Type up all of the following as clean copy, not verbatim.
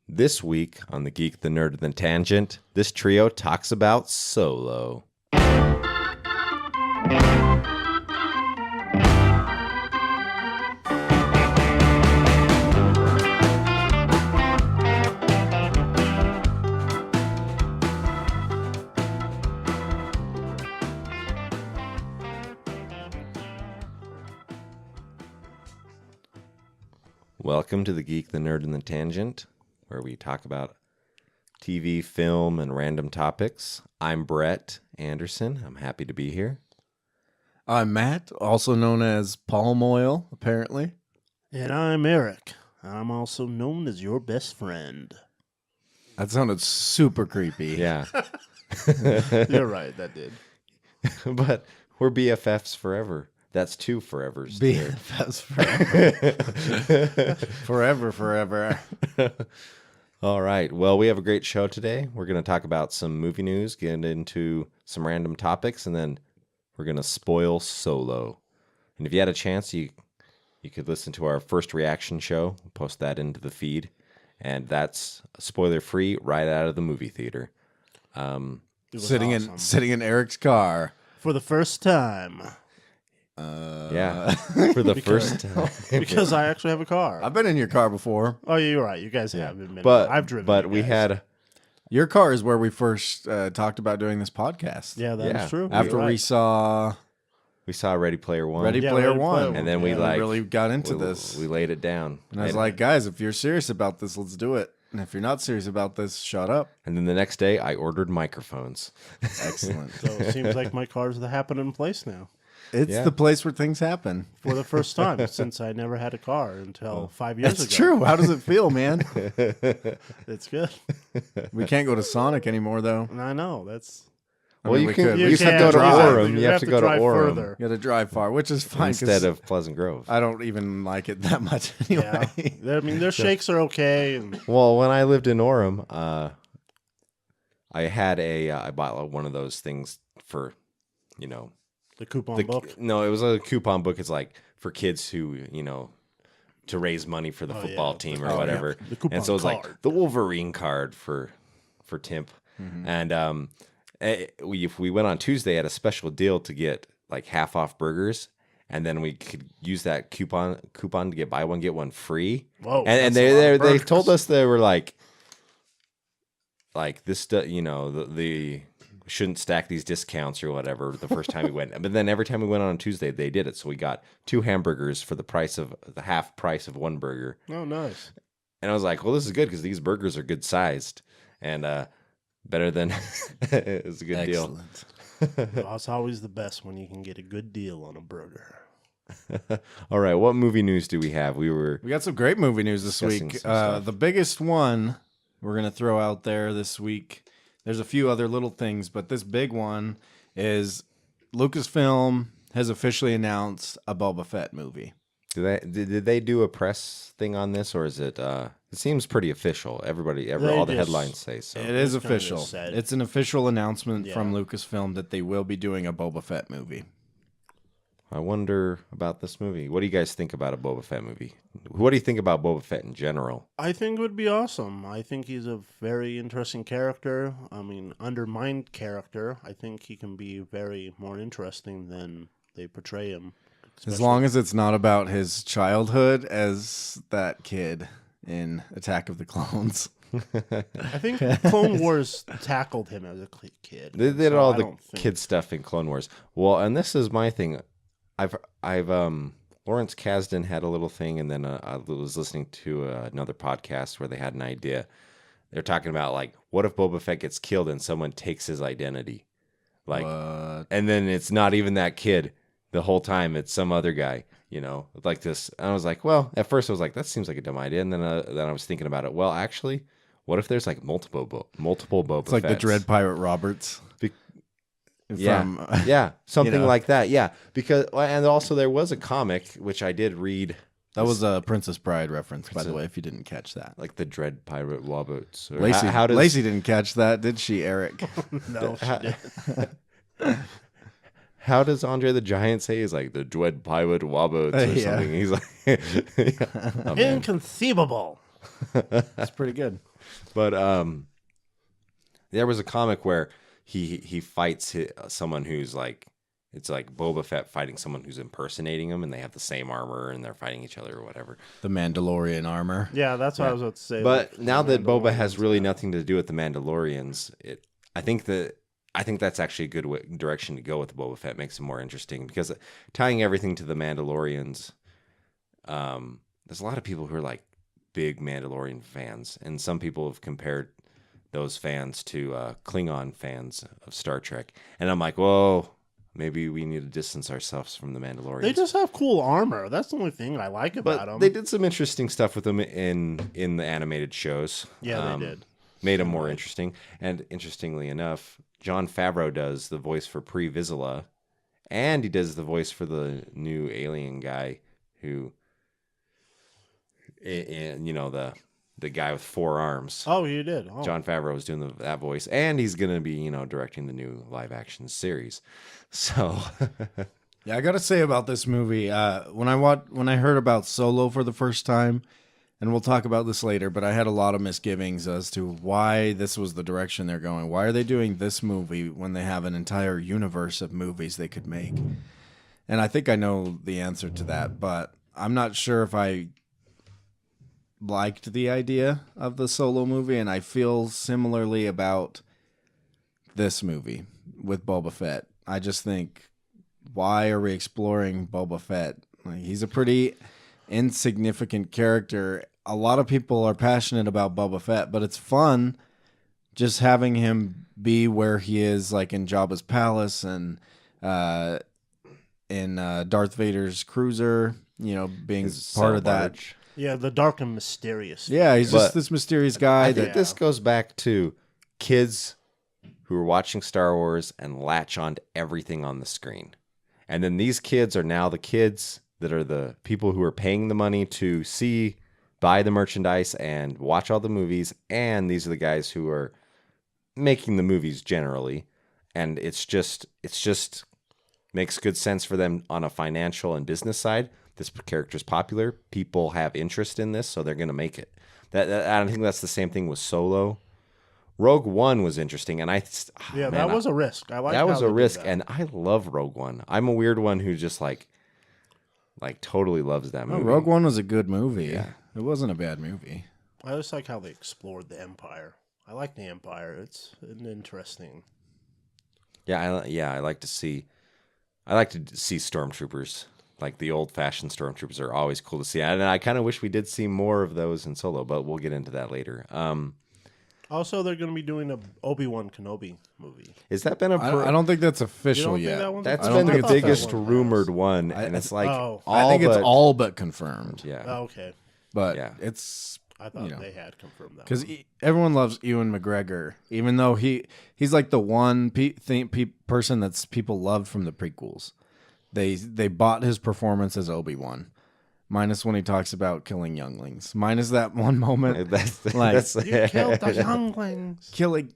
This week on the Geek, the Nerd, and the Tangent, this trio talks about Solo. Welcome to the Geek, the Nerd, and the Tangent, where we talk about TV, film, and random topics. I'm Brett Anderson. I'm happy to be here. I'm Matt, also known as Palm Oil, apparently. And I'm Eric. I'm also known as your best friend. That sounded super creepy. Yeah. You're right, that did. But we're BFFs forever. That's two forevers. BFFs forever. forever. All right. Well, we have a great show today. We're going to talk about some movie news, get into some random topics, and then we're going to spoil Solo. And if you had a chance, you could listen to our first reaction show. We'll post that into the feed. And that's spoiler-free right out of the movie theater. Sitting in Eric's car. For the first time. Yeah, for the first time. Because I actually have a car. I've been in your car before. Oh, you're right. You guys have been. But I've driven. But you we guys. had... Your car is where we first talked about doing this podcast. Yeah, that's true. After we saw Ready Player One. Ready Player One. And then we really got into this. We laid it down. And I was like, guys, if you're serious about this, let's do it. And if you're not serious about this, shut up. And then the next day, I ordered microphones. Excellent. So it seems like my car's the happening place now. It's the place where things happen. For the first time since I never had a car until 5 years ago. That's true. How does it feel, man? It's good. We can't go to Sonic anymore, though. And I know. That's... Well, you can. You We used to can't go to drive. Orem. You have to go to drive Orem further. You got to drive far, which is fine. instead of Pleasant Grove. I don't even like it that much anyway. Yeah. I mean, their shakes are okay. And Well, when I lived in Orem, I had I bought one of those things for, the coupon book. No, it was a coupon book. It's like for kids who, to raise money for the football team or whatever. The coupon And so it was card. like the Wolverine card for Timp. Mm-hmm. And if we went on Tuesday at a special deal to get like half off burgers, and then we could use that coupon to get buy one get one free. Whoa, And that's a lot they of they burgers. told us they were like this, the shouldn't stack these discounts or whatever the first time we went. But then every time we went on Tuesday, they did it. So we got 2 hamburgers for the half price of one burger. Oh, nice. And I was like, well, this is good because these burgers are good sized and better than it's a good deal. Well, it's always the best when you can get a good deal on a burger. All right, what movie news do we have? We got some great movie news this discussing week. some stuff. The biggest one we're going to throw out there this week, there's a few other little things, but this big one is Lucasfilm has officially announced a Boba Fett movie. Did they do a press thing on this, or is it? It seems pretty official. All the headlines say so. It is It's kinda official. just said. It's an official announcement from Yeah. Lucasfilm that they will be doing a Boba Fett movie. I wonder about this movie. What do you guys think about a Boba Fett movie? What do you think about Boba Fett in general? I think it would be awesome. I think he's a very interesting character. I mean, undermined character. I think he can be very more interesting than they portray him. As long as it's not about his childhood as that kid in Attack of the Clones. I think Clone Wars tackled him as a kid. They did so all I the don't think- kid stuff in Clone Wars. Well, and this is my thing. I've Lawrence Kasdan had a little thing, and then I was listening to another podcast where they had an idea. They're talking about like, what if Boba Fett gets killed and someone takes his identity, like, and then it's not even that kid the whole time; it's some other guy, like this. And I was like, well, at first I was like, that seems like a dumb idea, and then I was thinking about it. Well, actually, what if there's like multiple Boba? It's like the Fetts? Dread Pirate Roberts. Yeah, something like that. Yeah, because and also there was a comic which I did read. That was a Princess Bride reference, by the way, if you didn't catch that. Like the Dread Pirate Woboats. Or Lacey, how does Lacey didn't catch that, did she, Eric? No, she didn't. How does Andre the Giant say? He's like the Dread Pirate Woboats or Yeah. something. He's like, oh, man. Inconceivable. It's pretty good. But there was a comic where he fights someone who's like, it's like Boba Fett fighting someone who's impersonating him, and they have the same armor, and they're fighting each other or whatever. The Mandalorian armor. Yeah, that's what I was about to say. But like, now the that Boba has Mandalorians, really yeah. nothing to do with the Mandalorians, I think that's actually a good direction to go with Boba Fett. Makes it more interesting because tying everything to the Mandalorians, there's a lot of people who are like big Mandalorian fans, and some people have compared those fans to Klingon fans of Star Trek. And I'm like, whoa, maybe we need to distance ourselves from the Mandalorians. They just have cool armor. That's the only thing I like about but them. they did some interesting stuff with them in the animated shows. Yeah, they did. Made them more interesting. And interestingly enough, Jon Favreau does the voice for Pre Vizsla, and he does the voice for the new alien guy who, you know, the guy with 4 arms. Oh, you did. Oh. Jon Favreau was doing that voice, and he's going to be, you know, directing the new live action series. So, Yeah, I gotta say about this movie, when I heard about Solo for the first time, and we'll talk about this later, but I had a lot of misgivings as to why this was the direction they're going. Why are they doing this movie when they have an entire universe of movies they could make? And I think I know the answer to that, but I'm not sure if I liked the idea of the Solo movie, and I feel similarly about this movie with Boba Fett. I just think, why are we exploring Boba Fett? Like, he's a pretty insignificant character. A lot of people are passionate about Boba Fett, but it's fun just having him be where he is, like in Jabba's palace and in Darth Vader's cruiser, you know, being his part of that. barge. Yeah, the dark and mysterious. Yeah, he's But just this mysterious guy I that think this goes back to kids who are watching Star Wars and latch on to everything on the screen. And then these kids are now the kids that are the people who are paying the money to buy the merchandise and watch all the movies. And these are the guys who are making the movies generally. And it's just makes good sense for them on a financial and business side. This character's popular. People have interest in this, so they're going to make it. I don't think that's the same thing with Solo. Rogue One was interesting, and that was a risk. I like that was how a they did risk, that. and I love Rogue One. I'm a weird one who just like totally loves that movie. Rogue One was a good movie. Yeah. It wasn't a bad movie. I just like how they explored the Empire. I like the Empire. It's an interesting. I like to see stormtroopers. Like the old-fashioned stormtroopers are always cool to see, and I kind of wish we did see more of those in Solo, but we'll get into that later. Also, they're going to be doing a Obi-Wan Kenobi movie. Has that been I don't think that's You official don't think yet. that one's That's I don't been think the it's biggest that one rumored has. one, and it's like Oh. I think it's but- all but confirmed. Yeah. Oh, okay. But Yeah. it's I thought You know. they had confirmed that. because one. everyone loves Ewan McGregor, even though he's like the one person that's people loved from the prequels. They bought his performance as Obi-Wan, minus when he talks about killing younglings, minus that one moment That's You killed the younglings. killing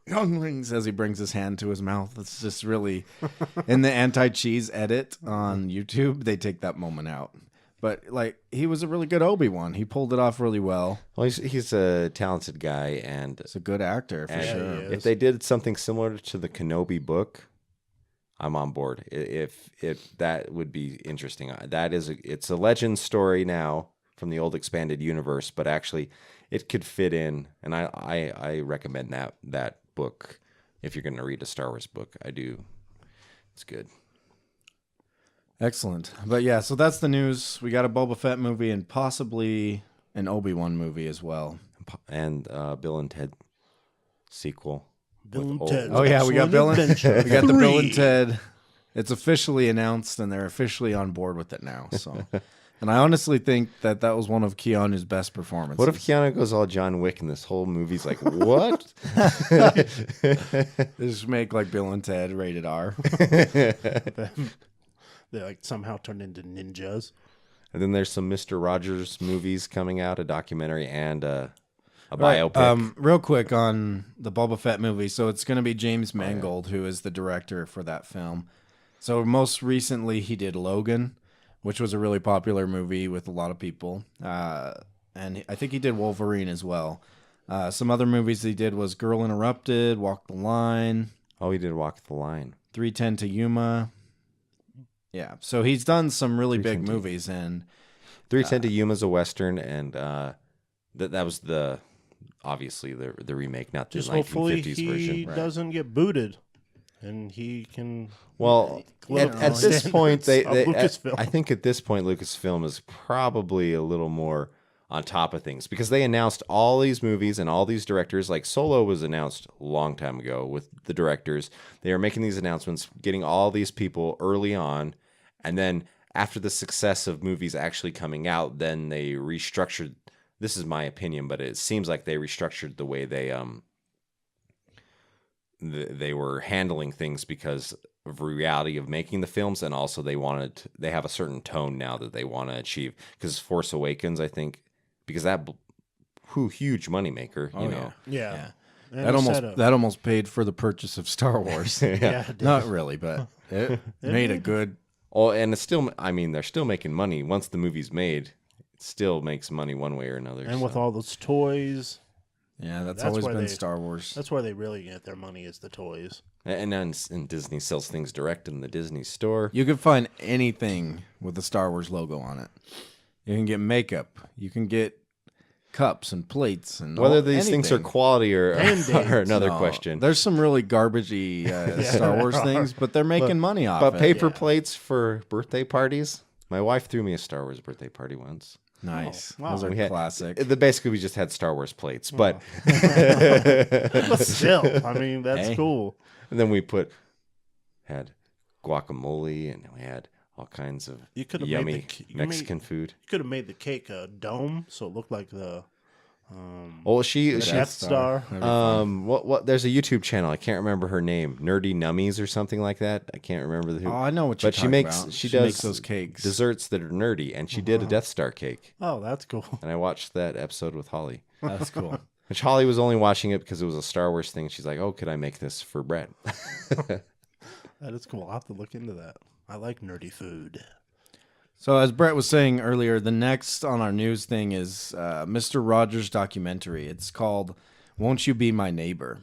younglings as he brings his hand to his mouth. It's just really in the anti-cheese edit on YouTube, they take that moment out. But like, he was a really good Obi-Wan. He pulled it off really well. Well, he's a talented guy, and He's a good actor for and sure. he is. if they did something similar to the Kenobi book, I'm on board. If that would be interesting. It's a legend story now from the old expanded universe, but actually it could fit in, and I recommend that book if you're going to read a Star Wars book. I do. It's good. Excellent. But yeah, so that's the news. We got a Boba Fett movie and possibly an Obi-Wan movie as well. And Bill and Ted sequel. Bill with and old- Ted. Oh yeah, we got Excellent Bill and Adventure we got the Bill 3. and Ted. It's officially announced and they're officially on board with it now. So, and I honestly think that was one of Keanu's best performances. What if Keanu goes all John Wick and this whole movie's like, what? Just make like Bill and Ted rated R? They like somehow turned into ninjas. And then there's some Mr. Rogers movies coming out, a documentary and a Right, biopic. real quick on the Boba Fett movie. So it's going to be James Mangold who is the director for that film. So most recently he did Logan, which was a really popular movie with a lot of people. And and I think he did Wolverine as well. Some other movies he did was Girl Interrupted, Walk the Line, Oh, he did Walk the Line. 310 to Yuma. Yeah, so he's done some really big 310 movies, and 310 to Yuma's a Western, and that was obviously the remake, not the Just hopefully 1950s he version. doesn't get booted, and he can. Well, live at on this point, standards of Lucasfilm. I think at this point, Lucasfilm is probably a little more on top of things because they announced all these movies and all these directors. Like Solo was announced a long time ago with the directors. They are making these announcements, getting all these people early on, and then after the success of movies actually coming out, then they restructured. This is my opinion, but it seems like they restructured the way they were handling things because of reality of making the films, and also they have a certain tone now that they want to achieve. Because Force Awakens, I think, because huge moneymaker, you know. Yeah. And that almost paid for the purchase of Star Wars. Yeah, it did. Not really, but it made a good. Oh, and it's still, I mean, they're still making money once the movie's made. It still makes money one way or another. And with all those toys, Yeah, that's That's always where been they- Star Wars. that's where they really get their money is the toys. and Disney sells things direct in the Disney store. You can find anything with the Star Wars logo on it. You can get makeup. You can get cups and plates and Whether these things are anything. quality or Band-Aids. another No, question. There's some really garbagey Star Wars there are. things, but they're making money off But it. paper Yeah. plates for birthday parties. My wife threw me a Star Wars birthday party once. Nice. Oh, wow. Those are We had- classic. Basically, we just had Star Wars plates, but But still, I mean, that's Hey. cool. and then we had guacamole, and we had all kinds of You could have yummy made the, Mexican food. You could have made the cake a dome, so it looked like the Oh, she Death Star. what? There's a YouTube channel. I can't remember her name. Nerdy Nummies or something like that. I can't remember the. Oh, I know what you're But she talking makes about. she She makes does those cakes. desserts that are nerdy, and she did a Death Star cake, Oh, that's cool. and I watched that episode with Holly. That's cool. Which Holly was only watching it because it was a Star Wars thing. She's like, "Oh, could I make this for Brett?" That is cool. I'll have to look into that. I like nerdy food. So as Brett was saying earlier, the next on our news thing is Mr. Rogers' documentary. It's called "Won't You Be My Neighbor?"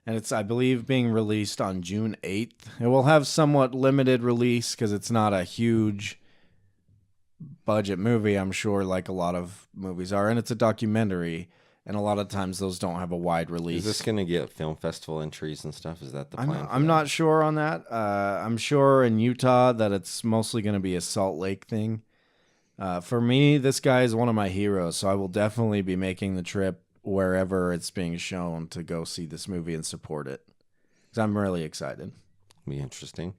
And it's, I believe, being released on June 8th. It will have somewhat limited release because it's not a huge budget movie, I'm sure, like a lot of movies are. And it's a documentary, and a lot of times those don't have a wide release. Is this going to get film festival entries and stuff? Is that the plan? I'm not sure on that. I'm sure in Utah that it's mostly going to be a Salt Lake thing. For me, this guy is one of my heroes, so I will definitely be making the trip wherever it's being shown to go see this movie and support it. Because I'm really excited. Be interesting.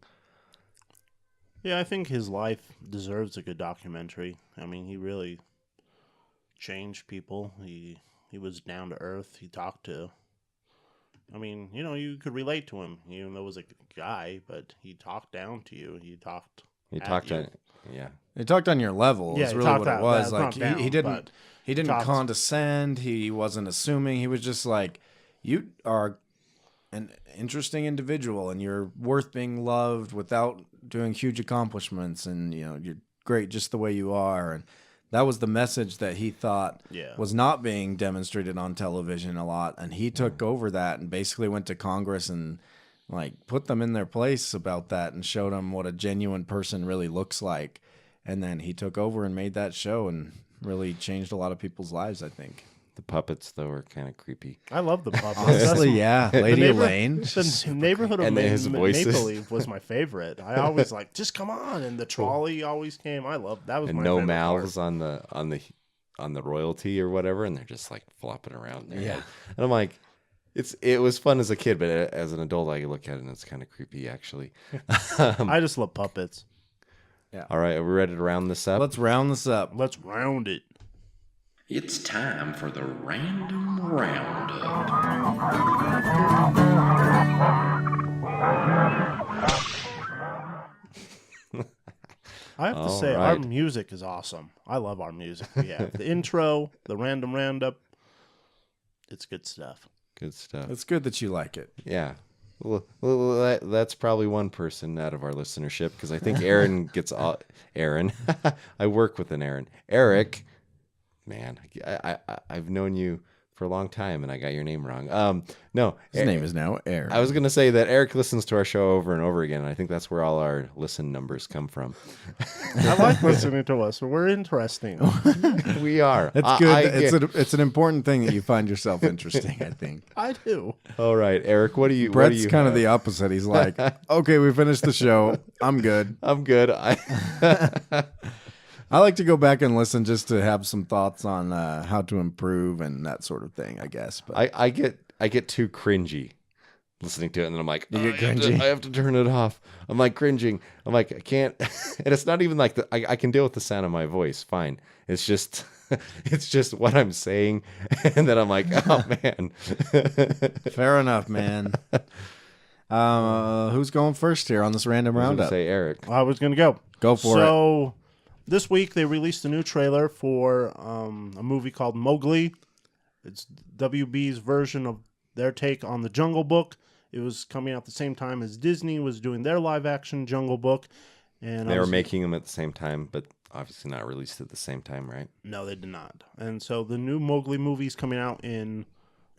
Yeah, I think his life deserves a good documentary. I mean, he really changed people. He was down to earth. He talked to. I mean, you could relate to him, even though it was a guy, but he talked down to you. He talked. He at talked you. to, yeah. He talked on your level Yeah, is he really talked what it out- was. that's Like not down, he didn't but he didn't talked- condescend. He wasn't assuming. He was just like, you are an interesting individual and you're worth being loved without doing huge accomplishments, and you're great just the way you are. And that was the message that he thought Yeah. was not being demonstrated on television a lot, and he took over that and basically went to Congress and like put them in their place about that and showed them what a genuine person really looks like. And then he took over and made that show and really changed a lot of people's lives, I think. The puppets though are kind of creepy. I love the puppets. Honestly, yeah. Lady neighbor- Elaine. The neighborhood of And his voices. Maple Leaf was my favorite. I always like, just come on, and the trolley always came. I loved that was And my no favorite part. mouths on the royalty or whatever, and they're just like flopping around there. Yeah. And I'm like, it was fun as a kid, but as an adult, I look at it and it's kind of creepy actually. I just love puppets. All right, are we ready to round this up? Let's round this up. Let's round it. It's time for the Random Roundup. I have to All say, our right. music is awesome. I love our music. We have the intro, the random roundup. It's good stuff. Good stuff. It's good that you like it. Yeah. Well, that's probably one person out of our listenership because I think Aaron gets all. Aaron, I work with an Aaron. Eric man, I've known you for a long time, and I got your name wrong. No, His name is now Eric. I was going to say that Eric listens to our show over and over again. And I think that's where all our listen numbers come from. I like listening to us. We're interesting. We are. That's good. It's an important thing that you find yourself interesting, I think. I do. All right, Eric, what do you? Brett's what do you kind of have? the opposite. He's like, okay, we finished the show. I'm good. I'm good. I like to go back and listen just to have some thoughts on how to improve and that sort of thing, I guess. But I get too cringy listening to it, and then I'm like, You get cringy? I have to turn it off. I'm like cringing. I'm like, I can't. And it's not even like I can deal with the sound of my voice, fine. It's just it's just what I'm saying, and then I'm like, oh man. fair enough, man. Who's going first here on this random I was gonna roundup? say Eric. I was going to go. Go for it. So this week they released a new trailer for a movie called Mowgli. It's WB's version of their take on the Jungle Book. It was coming out the same time as Disney was doing their live-action Jungle Book. And They were making them at the same time, but obviously not released at the same time, right? No, they did not. And so the new Mowgli movie is coming out in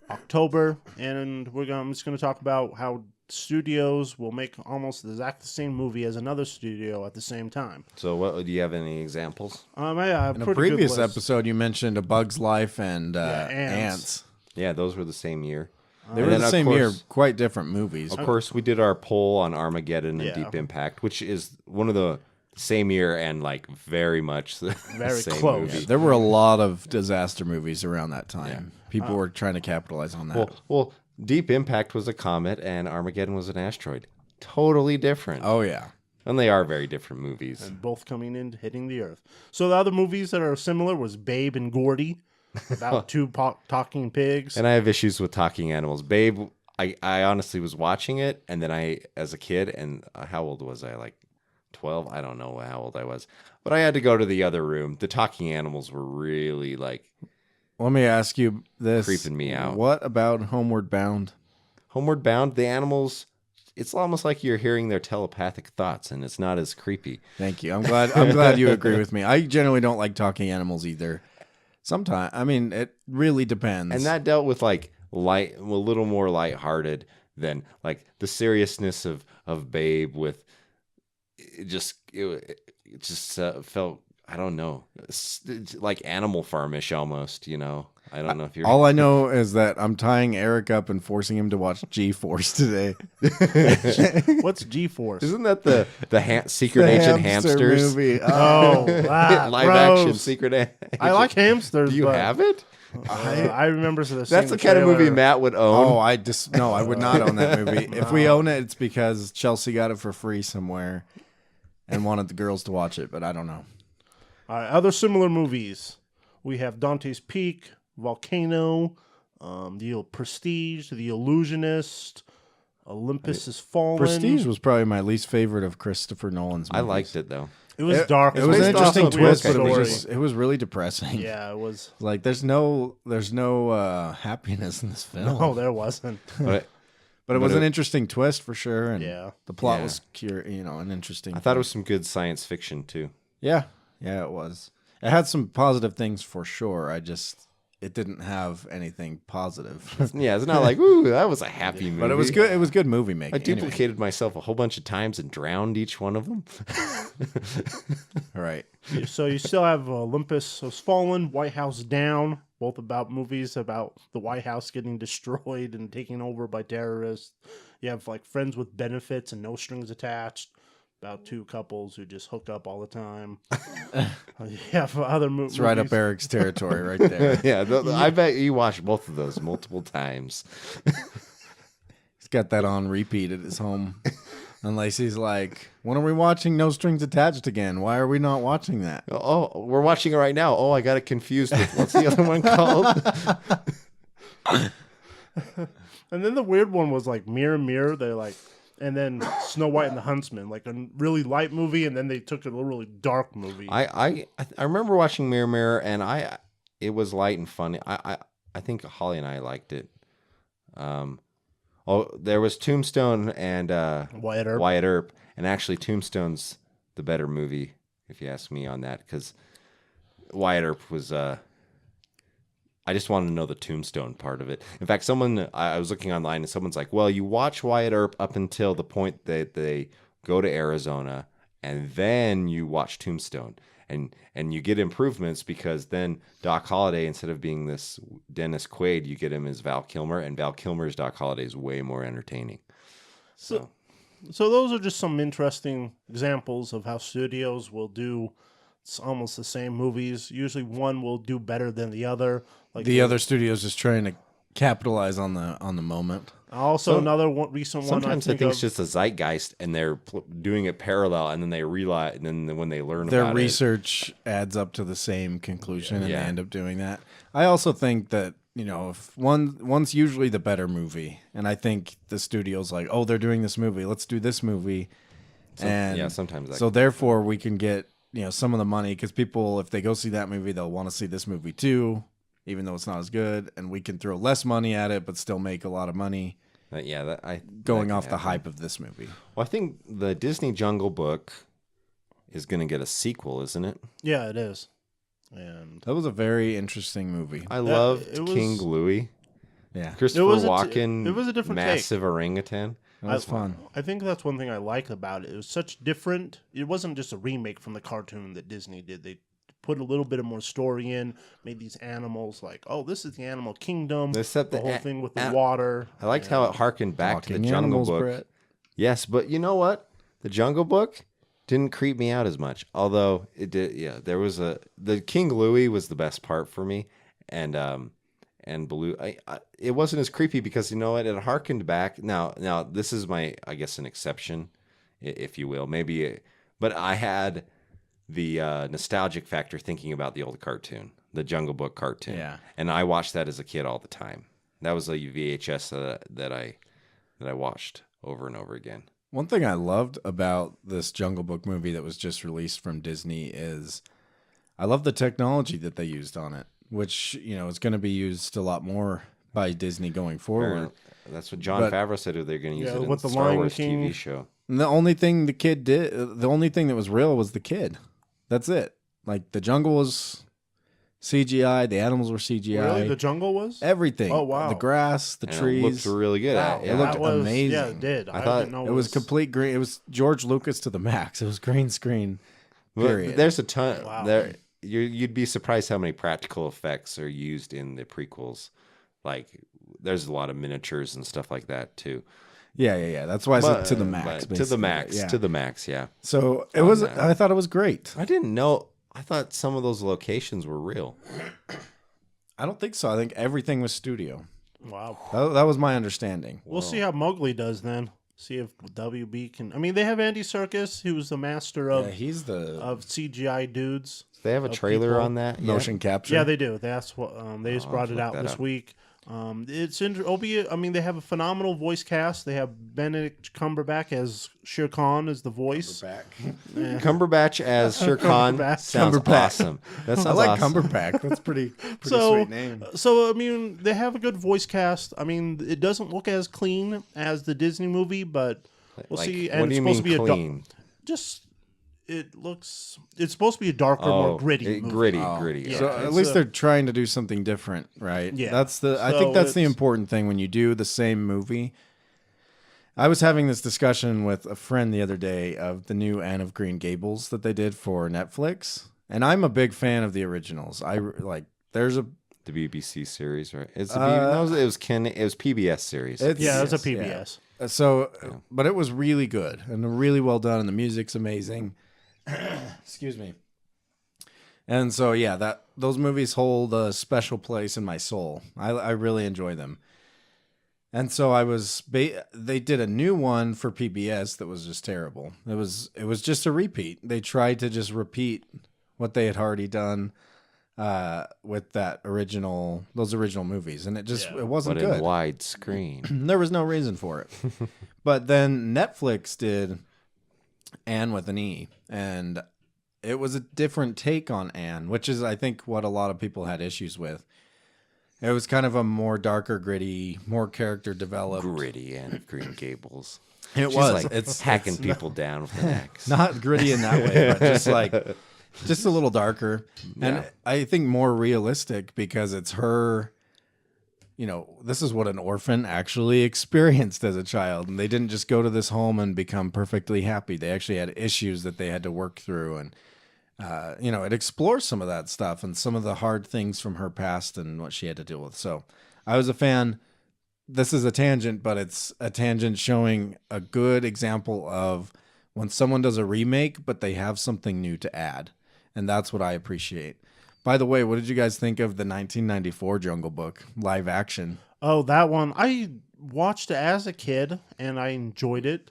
October, and I'm just going to talk about how studios will make almost the exact same movie as another studio at the same time. So, what do you have any examples? I In a previous episode, you mentioned A Bug's Life and Ants. Yeah, those were the same year. They And were then, the of same year, course- quite different movies. Of course, we did our poll on Armageddon and Yeah. Deep Impact, which is one of the same year and like very much the Very same close. movie. There were a lot of disaster movies around that time. People were trying to capitalize on that. Well, Deep Impact was a comet and Armageddon was an asteroid. Totally different. Oh, yeah. And they are very different movies. and both coming in hitting the earth. So the other movies that are similar was Babe and Gordy, about two talking pigs. And I have issues with talking animals. Babe, I honestly was watching it, and then as a kid, and how old was I? Like 12? I don't know how old I was. But I had to go to the other room. The talking animals were really like Let me ask you this. creeping me out. What about Homeward Bound? Homeward Bound, the animals, it's almost like you're hearing their telepathic thoughts, and it's not as creepy. Thank you. I'm glad you agree with me. I generally don't like talking animals either. Sometimes, I mean, it really depends. And that dealt with like a little more lighthearted than like the seriousness of Babe. With it just felt, I don't know, it's like Animal Farmish almost. You know, I don't know if you're. All I know is that I'm tying Eric up and forcing him to watch G-Force today. What's G-Force? Isn't that the Secret The Ancient hamster Hamsters movie. Oh, live action Secret? I like hamsters. Do you but, have it? I remember the That's the kind of movie Matt would own. Oh, I would not own that movie. If we own it, it's because Chelsea got it for free somewhere and wanted the girls to watch it, but I don't know. Other similar movies. We have Dante's Peak, Volcano, the Prestige, The Illusionist, Olympus Has Fallen. Prestige was probably my least favorite of Christopher Nolan's movies. I liked it though. It was dark. It was an based off interesting of a twist, book, but I it think. was it was really depressing. Yeah, it was. Like there's no happiness in this film. No, there wasn't. But But it was But an it- interesting twist for sure, and Yeah. the plot Yeah. was an interesting. I thought it was some good science fiction too. yeah, it was. It had some positive things for sure. It didn't have anything positive, Yeah, it's not like, ooh, that was a happy movie. but it was good. It was good movie making. I duplicated myself a whole bunch of times and drowned each one of them. All right. So you still have Olympus Has Fallen, White House Down, both about movies about the White House getting destroyed and taken over by terrorists. You have like Friends with Benefits and No Strings Attached, about two couples who just hook up all the time. You have other movies. It's right up Eric's territory, right there. Yeah, I bet you watched both of those multiple times. He's got that on repeat at his home. And Lacey's like, when are we watching No Strings Attached again? Why are we not watching that? Oh, we're watching it right now. Oh, I got it confused with what's the other one called? And then the weird one was like Mirror Mirror. They're like, and then Snow White and the Huntsman, like a really light movie, and then they took it a really dark movie. I remember watching Mirror Mirror, and it was light and funny. I think Holly and I liked it. There was Tombstone and Wyatt Earp. Wyatt Earp, and actually Tombstone's the better movie, if you ask me on that, because Wyatt Earp was I just wanted to know the Tombstone part of it. In fact, I was looking online and someone's like, well, you watch Wyatt Earp up until the point that they go to Arizona, and then you watch Tombstone. And you get improvements because then Doc Holliday, instead of being this Dennis Quaid, you get him as Val Kilmer, and Val Kilmer's Doc Holliday is way more entertaining. So those are just some interesting examples of how studios will do almost the same movies. Usually one will do better than the other. Like the other studio's just trying to capitalize on the moment. Also, another recent one. Sometimes I think it's just a zeitgeist, and they're doing it parallel, and then they realize, and then when they learn their about research adds up to the same conclusion, and they end up doing that. I also think that if one's usually the better movie, and I think the studio's like, oh, they're doing this movie, let's do this movie, sometimes so therefore we can get some of the money because people, if they go see that movie, they'll want to see this movie too, even though it's not as good, and we can throw less money at it but still make a lot of money. Going off the hype of this movie. Well, I think the Disney Jungle Book is going to get a sequel, isn't it? Yeah, it is. And that was a very interesting movie. I loved King Louie. Yeah, Christopher Walken. It was a different massive orangutan. That was fun. I think that's one thing I like about it. It was such different. It wasn't just a remake from the cartoon that Disney did. They put a little bit of more story in, made these animals like, oh, this is the animal kingdom. Except the whole thing with the water. I liked how it harkened back to the Jungle animals, Book. Brett. Yes, but you know what? The Jungle Book didn't creep me out as much. Although it did, there was the King Louie was the best part for me, and Baloo. It wasn't as creepy because you know what? It harkened back. Now this is I guess an exception, if you will, maybe. But I had the nostalgic factor thinking about the old cartoon, the Jungle Book cartoon. Yeah. And I watched that as a kid all the time. That was a VHS that I watched over and over again. One thing I loved about this Jungle Book movie that was just released from Disney is I love the technology that they used on it, which, is going to be used a lot more by Disney going forward. That's what Jon Favreau said they're going to use it in with the the Star Lion Wars King. TV show. And the only thing the only thing that was real was the kid. That's it. Like the jungle was CGI, the animals were CGI. Really? The jungle was? Everything. Oh, wow. The grass, the And trees. It looked really good. Wow. It looked amazing. Yeah, it did. I thought didn't know it was complete green. It was George Lucas to the max. It was green screen. Period. There's a ton. Wow. You'd be surprised how many practical effects are used in the prequels. Like, there's a lot of miniatures and stuff like that too. Yeah. That's why I said to the max. To the max. Yeah. To the max. Yeah. So it was. I thought it was great. I didn't know. I thought some of those locations were real. I don't think so. I think everything was studio. Wow. That was my understanding. We'll see how Mowgli does then. See if WB can. I mean, they have Andy Serkis, who's the master of He's the of CGI dudes. They have a trailer people. on that. motion capture. Yeah, they do. That's what they just brought it look out that this up. week. It's albeit. I mean, they have a phenomenal voice cast. They have Benedict Cumberbatch as Shere Khan as the voice. Cumberbatch as Shere Khan Cumberbatch. sounds awesome. That sounds I like awesome. Cumberbatch. That's pretty So, sweet name. so I mean, they have a good voice cast. I mean, it doesn't look as clean as the Disney movie, but we'll Like, see. what And do it's you supposed mean to be clean? it's supposed to be a darker, more gritty. movie. Gritty. Yeah. So it's at least a- they're trying to do something different, right? Yeah. I So think that's the it's- important thing when you do the same movie. I was having this discussion with a friend the other day of the new Anne of Green Gables that they did for Netflix, and I'm a big fan of the originals. There's a The BBC series, right? It was PBS series. It's- Yeah, it's a Yes, PBS. So, but it was really good and really well done, and the music's amazing. Excuse me. And so, yeah, those movies hold a special place in my soul. I really enjoy them. And so they did a new one for PBS that was just terrible. It was just a repeat. They tried to just repeat what they had already done with those original movies, and it wasn't but in good. widescreen. There was no reason for it. But then Netflix did Anne with an E, and it was a different take on Anne, which is, I think, what a lot of people had issues with. It was kind of a more darker, gritty, more character developed. Gritty Anne of Green Gables. It She's was. like It's hacking people down with an axe. not gritty in that way, but just like just a little darker, and I think more realistic because it's her. You know, this is what an orphan actually experienced as a child, and they didn't just go to this home and become perfectly happy. They actually had issues that they had to work through, and you know, it explores some of that stuff and some of the hard things from her past and what she had to deal with. So, I was a fan. This is a tangent, but it's a tangent showing a good example of when someone does a remake, but they have something new to add. And that's what I appreciate. By the way, what did you guys think of the 1994 Jungle Book live action? Oh, that one. I watched it as a kid, and I enjoyed it.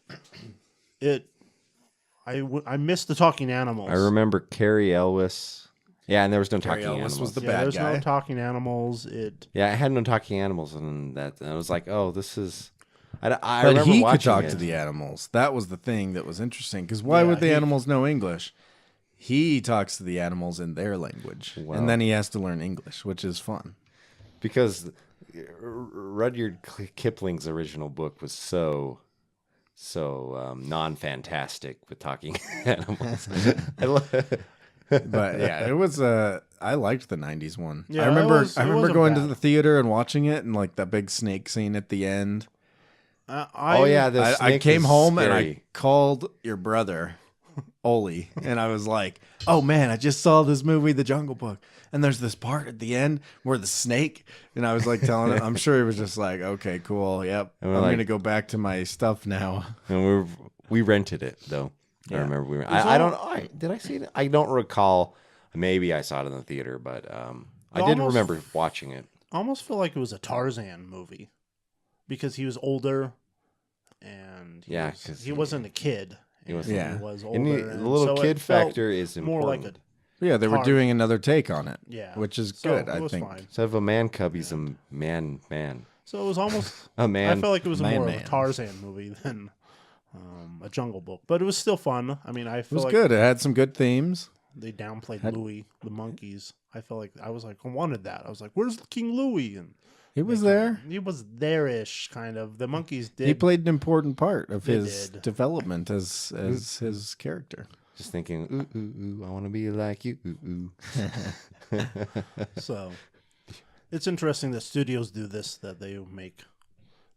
I missed the talking animals. I remember Carrie Elwes. Yeah, and there was no talking Elwes animals. was the yeah, bad there's guy. no talking animals. Yeah, I had no talking animals, and I was like, oh, this is. I But remember he watching could talk it. to the animals. That was the thing that was interesting. Because why Yeah, would the he- animals know English? He talks to the animals in their language. Well- And then he has to learn English, which is fun. Because Rudyard Kipling's original book was so non-fantastic with talking animals. But yeah, it was I liked the 90s one. Yeah, I remember it remember wasn't going to bad. the theater and watching it and like that big snake scene at the end. Oh yeah, the I snake came was home and I scary. called your brother, Oli, and I was like, "Oh man, I just saw this movie, The Jungle Book, and there's this part at the end where the snake." And I was like telling him, I'm sure he was just like, "Okay, cool, yep, And I'm we're like- gonna go back to my stuff now." And we rented it though. I Yeah. remember was I don't. all- Did I see it? I don't recall. Maybe I saw it in the theater, but I didn't almost- remember watching it. I almost feel like it was a Tarzan movie because he was older, and Yeah, 'cause he wasn't a kid. He was- Yeah. He was older. And the and little so kid it felt factor is more like important. a Yeah, they were Hard. doing another take on it, yeah, which is So good. It I was think. fine. Instead of a man cub, he's a man. So it was almost. A man. I felt like it was Man, more of man. a Tarzan movie than a Jungle Book, but it was still fun. I mean, I It feel was like good. It had some good themes. they downplayed Louis the monkeys. I felt like I wanted that. I was like, "Where's King Louis?" And He was they there. kinda- He was there-ish, kind of. The monkeys did. He played an important part of They his did. development as his character. Just thinking, ooh, ooh, ooh, I want to be like you. Ooh, ooh. So it's interesting that studios do this, that they make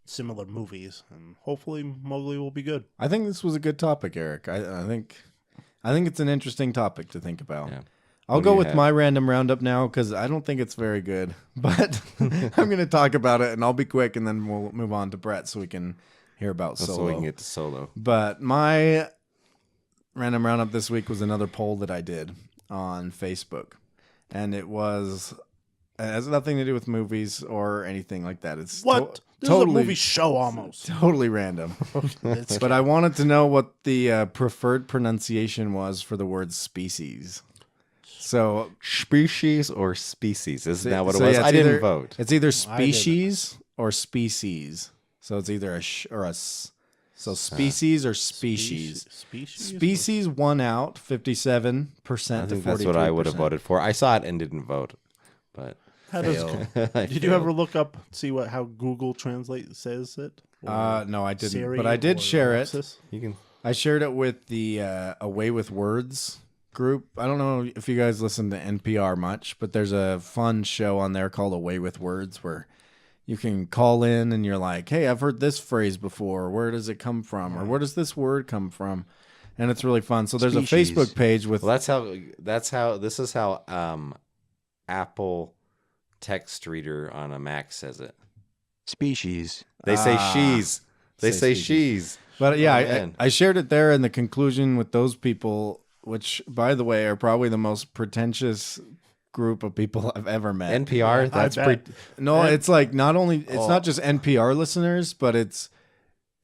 similar movies, and hopefully Mowgli will be good. I think this was a good topic, Eric. I think it's an interesting topic to think about. Yeah. I'll What do go you with have? my random roundup now because I don't think it's very good, but I'm going to talk about it and I'll be quick and then we'll move on to Brett so we can hear about So we Solo. can get to Solo. But my random roundup this week was another poll that I did on Facebook, and it has nothing to do with movies or anything like that. It's What? This totally is a movie show almost. totally random. It's- But I wanted to know what the preferred pronunciation was for the word species. So Species or species? Isn't that what it so, was? yeah, I it's didn't either- vote. It's either didn't. species or species. So it's either a sh or a s. So species or species. Species. Species won out 57% I to think 43%. that's what I would have voted for. I saw it and didn't vote, but How does, Fail. I did you ever failed. look up see how Google Translate says it? Or No, I didn't. Siri But I did or share it. Alexis? You can. I shared it with the Away with Words group. I don't know if you guys listen to NPR much, but there's a fun show on there called Away with Words where you can call in and you're like, "Hey, I've heard this phrase before. Where does it come from? Or where does this word come from?" And it's really fun. So there's a Species. Facebook page with Well, this is how Apple text reader on a Mac says it. Species. They say Ah, she's. They say say species. she's. But yeah, Oh, I man. shared it there in the conclusion with those people, which, by the way, are probably the most pretentious group of people I've ever met. NPR. I That's bet. pretty. No, it's like not only it's Oh. not just NPR listeners, but it's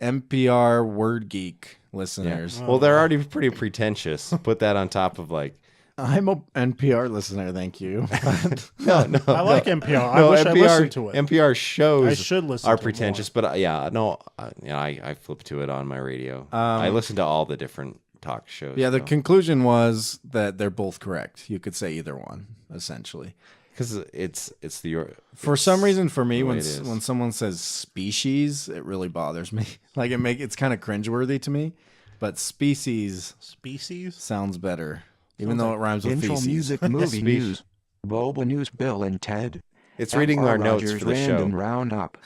NPR Word Geek Yeah. listeners. Well, they're already pretty pretentious. Put that on top of like. I'm a NPR listener, thank you. No. I like NPR. I No, wish I NPR, listened to it. NPR shows I should listen are to it pretentious, but I flip to it on my radio. I listen to all the different talk shows. Yeah, the conclusion was that they're both correct. You could say either one, essentially. because it's the For some reason, for me, the way when it is. when someone says species, it really bothers me. Like it's kind of cringeworthy to me. But species Species. sounds better. even though it rhymes with Intro feces. music movie Speech. news. Boba News Bill and Ted. It's reading F.R. our notes Rogers for the show. Random Roundup.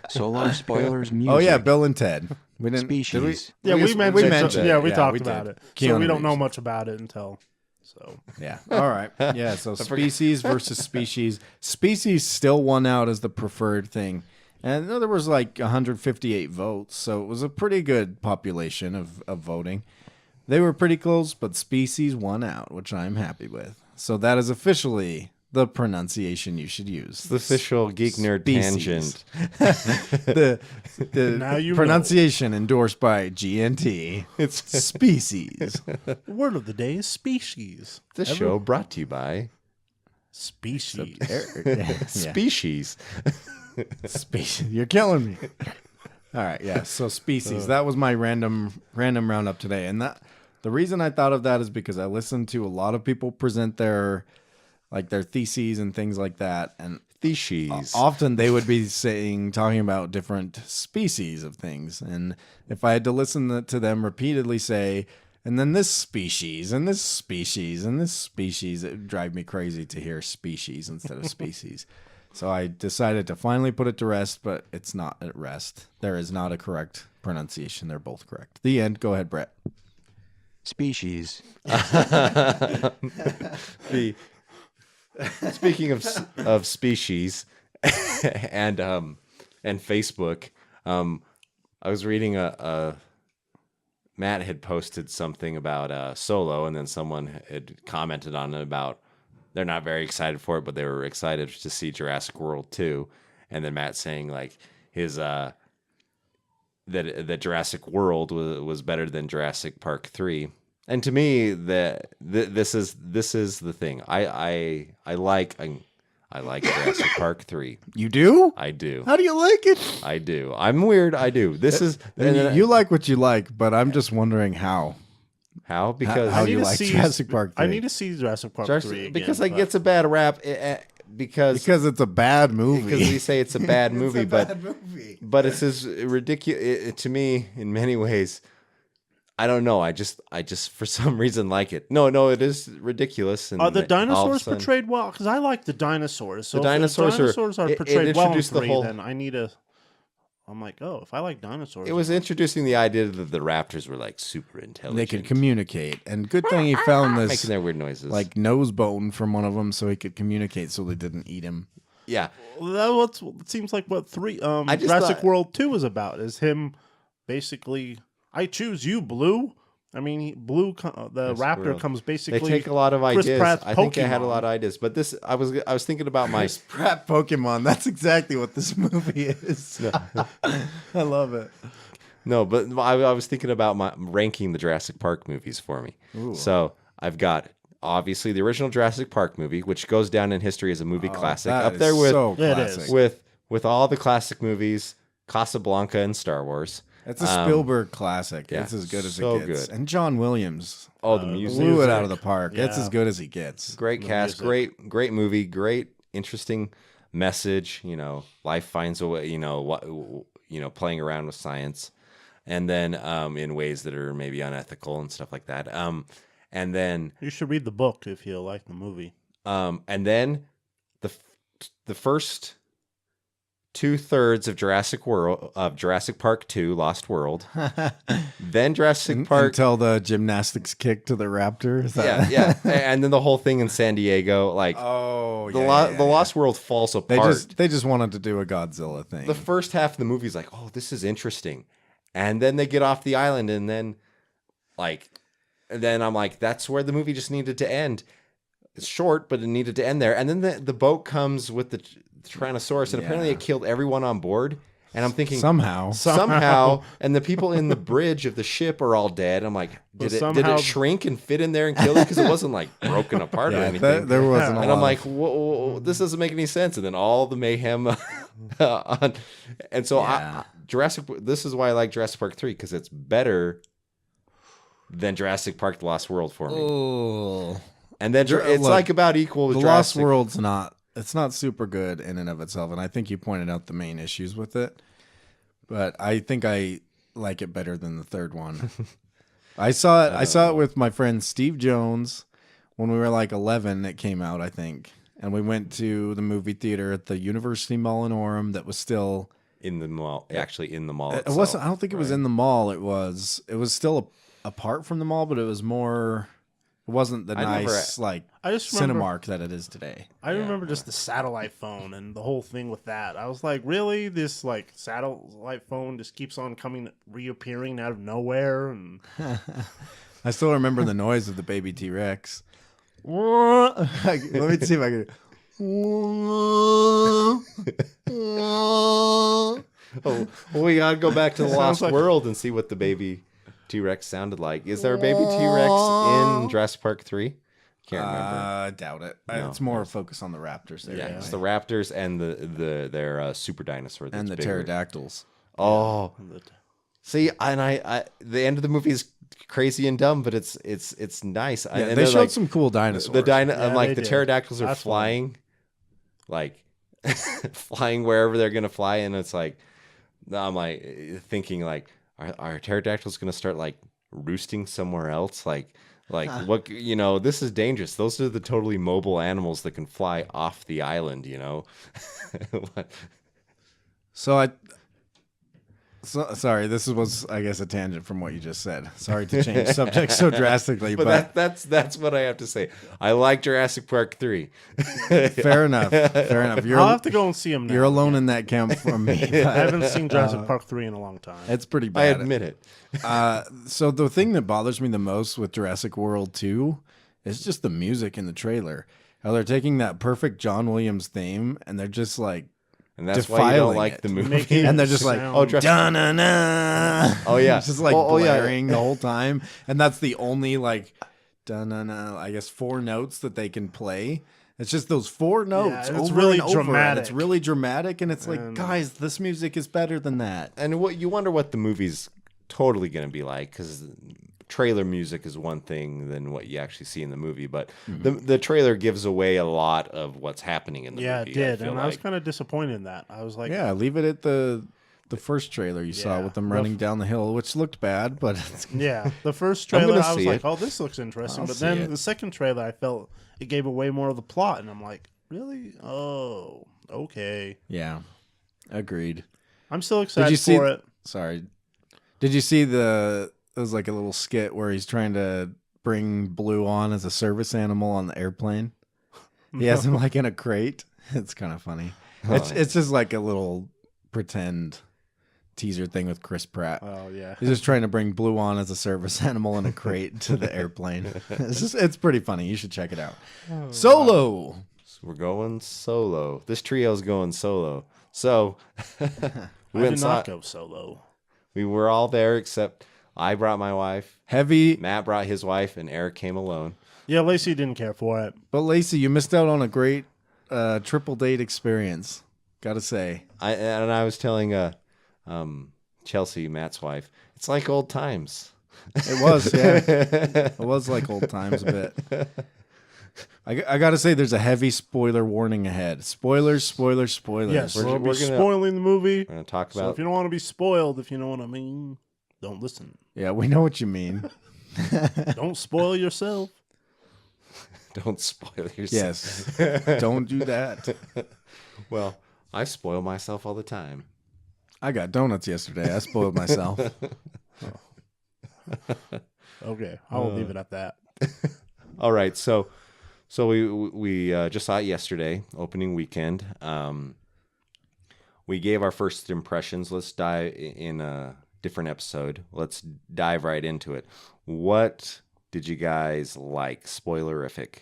Solo spoilers music. Oh yeah, Bill and Ted. We didn't. Species. Did we? Yeah, we mentioned. we mentioned Yeah, it. we talked we about did. it. So Keanu we don't know Reeves. much about it until. So Yeah. All right. Yeah. So species versus species. Species still won out as the preferred thing. And there was like 158 votes. So it was a pretty good population of voting. They were pretty close, but species won out, which I'm happy with. So that is officially the pronunciation you should use. The official Geek Nerd Species. Tangent. the Now you know. pronunciation endorsed by GNT. It's species. the word of the day is species. This show brought to you by Species. Yeah. Species. Species. You're killing me. All right, yeah. So species. That was my random roundup today, and that the reason I thought of that is because I listened to a lot of people present their theses and things like that, and Species. often they would be talking about different species of things, and if I had to listen to them repeatedly say, and then this species, and this species, and this species, it would drive me crazy to hear species instead of species. So I decided to finally put it to rest, but it's not at rest. There is not a correct pronunciation. They're both correct. The end. Go ahead, Brett. Species. The speaking of species and Facebook, I was reading Matt had posted something about Solo, and then someone had commented on it about they're not very excited for it, but they were excited to see Jurassic World 2. And then Matt saying like his that Jurassic World was better than Jurassic Park 3. And to me, this is the thing. I like Jurassic Park 3. You do? I do. How do you like it? I do. I'm weird. I do. This is You like what you like, but I'm just wondering how. how because How I need you to like see- Jurassic Park 3. I need to see Jurassic Park 3 again. because it but- gets a bad rap because Because it's a bad movie. we say it's a bad movie, movie. but it's as ridiculous to me in many ways. I don't know. I just for some reason like it. No, it is ridiculous. And Are the all of a dinosaurs sudden- portrayed well? Because I like the dinosaurs. So The dinosaurs if are- the dinosaurs are it portrayed well in introduced the 3, whole- then I need to. I'm like, oh, if I like dinosaurs, It was introducing the idea that the raptors were like super intelligent. They could communicate. And good thing he found this making their weird noises. like nose bone from one of them so he could communicate so they didn't eat him. yeah, Well, it seems like what 3 I just Jurassic thought- World 2 is about is him basically. I choose you, Blue. I mean, Blue. The Jurassic raptor World. comes they basically. take a lot of Chris ideas. Pratt's I think I had a Pokemon. lot of ideas, but this I was thinking about my Pratt Pokemon. That's exactly what this movie is. I love it. no, but I was thinking about my ranking the Jurassic Park movies for me. So I've got obviously the original Jurassic Park movie, which goes down in history as a movie classic, That up is there with so Yeah, it classic. is. with all the classic movies, Casablanca and Star Wars. It's a Spielberg classic. yeah, It's as good as so it gets. good. And John Williams Oh, the music. blew it out of the park. It's Yeah. as good as he gets. Great cast, great movie, great interesting message. Life finds a way. Playing around with science, and then in ways that are maybe unethical and stuff like that. And then You should read the book if you like the movie. and then the first 2/3 of Jurassic Park 2, Lost World. Then Jurassic Park. Until the gymnastics kick to the raptor. Is that- Yeah, and then the whole thing in San Diego, like Oh, the yeah, the Lost World falls They apart. they just wanted to do a Godzilla thing. The first half of the movie is like, oh, this is interesting, and then they get off the island, and then I'm like, that's where the movie just needed to end. It's short, but it needed to end there. And then the boat comes with the Tyrannosaurus, and apparently it killed everyone on board. And I'm thinking somehow, and the people in the bridge of the ship are all dead. I'm like, did it shrink and fit in there and kill it? Because it wasn't like broken apart or anything. There wasn't. And I'm like, whoa, this doesn't make any sense. And then all the mayhem, and so this is why I like Jurassic Park 3, because it's better than Jurassic Park: The Lost World for me. oh, And then it's look, like about equal with the Jurassic. Lost World's not. It's not super good in and of itself, and I think you pointed out the main issues with it. But I think I like it better than the third one. I saw it with my friend Steve Jones when we were like 11. It came out, I think, and we went to the movie theater at the University Mall in Orem. That was still in the mall. Actually, in the mall. It Itself, wasn't. I don't think it was in the mall. It was still apart from the mall, but it was more. It wasn't the nice I just remember, Cinemark that it is today. I remember just the satellite phone and the whole thing with that. I was like, really? This like satellite phone just keeps on reappearing out of nowhere, and I still remember the noise of the baby T-Rex. Let me see if I can. Oh, well, we gotta go back to the Lost like- World and see what the baby T-Rex sounded like. Is there a baby T-Rex in Jurassic Park 3? Can't remember. I doubt it. No, It's more a focus on the raptors there. Yeah, it's the raptors and their super dinosaur that's and the bigger. pterodactyls. Oh, see, and I the end of the movie is crazy and dumb, but it's nice. Yeah, And they they're showed like, some cool dinosaurs. the they the did. pterodactyls are That's flying, like flying wherever they're gonna fly, and it's like I'm like thinking like, are pterodactyls gonna start like roosting somewhere else? Like what, this is dangerous. Those are the totally mobile animals that can fly off the island. Sorry, this was, I guess, a tangent from what you just said. Sorry to change subject so drastically, but that's what I have to say. I like Jurassic Park 3. fair enough. Fair enough. I'll have to go and see him now. You're alone in that camp from me. I haven't seen Jurassic Park 3 in a long time. It's pretty I bad. admit it. So the thing that bothers me the most with Jurassic World 2 is just the music in the trailer. How they're taking that perfect John Williams theme and they're just like, And that's why you don't defiling like it. the movie. Making and they're just like, sound- Oh, Jurassic- da-na-na. Oh, yeah. It's just like Oh, yeah. blaring the whole time. And that's the only like, da-na-na, I guess 4 notes that they can play. It's just those 4 notes. it's over really and over, and dramatic. it's really dramatic. And it's like, And- guys, this music is better than that. And what you wonder what the movie's totally going to be like, because trailer music is one thing than what you actually see in the movie, but the trailer gives away a lot of what's happening in the yeah, movie. it did, feel and I was like. kind of disappointed in that. I was like, Yeah, leave it at the first trailer you saw Yeah. with them running down the hill, which looked bad, but it's, yeah, the first I'm trailer, gonna I was see like, it. oh, this looks interesting. I'll But see then it. the second trailer, I felt it gave away more of the plot, and I'm like, really? Oh, okay. yeah, agreed. I'm still excited you see- for it. Sorry. Did you see it was like a little skit where he's trying to bring Blue on as a service animal on the airplane? He has him like in a crate. It's kind of funny. It's just like a little pretend teaser thing with Chris Pratt. Oh yeah, He's just trying to bring Blue on as a service animal in a crate to the airplane. It's pretty funny. You should check it out. Solo. So we're going solo. This trio's going solo. So we I went did and saw not it. go solo. We were all there except I brought my wife, Heavy. Matt brought his wife, and Eric came alone. Yeah, Lacey didn't care for it. But Lacey, you missed out on a great triple date experience. Gotta say. I was telling Chelsea, Matt's wife, it's like old times. It was, yeah. It was like old times a bit. I gotta say, there's a heavy spoiler warning ahead. Spoilers, spoilers, spoilers. Yes, We're we'll be gonna- spoiling the movie. We're going to talk So about if you don't want to be spoiled, if you know what I mean, don't listen. Yeah, we know what you mean. Don't spoil yourself. don't spoil yourself. Yes. Don't do that. Well, I spoil myself all the time. I got donuts yesterday. I spoiled myself. Okay, I will leave it at that. All right, so we just saw it yesterday, opening weekend. We gave our first impressions. Let's dive in a different episode. Let's dive right into it. What did you guys like? Spoilerific.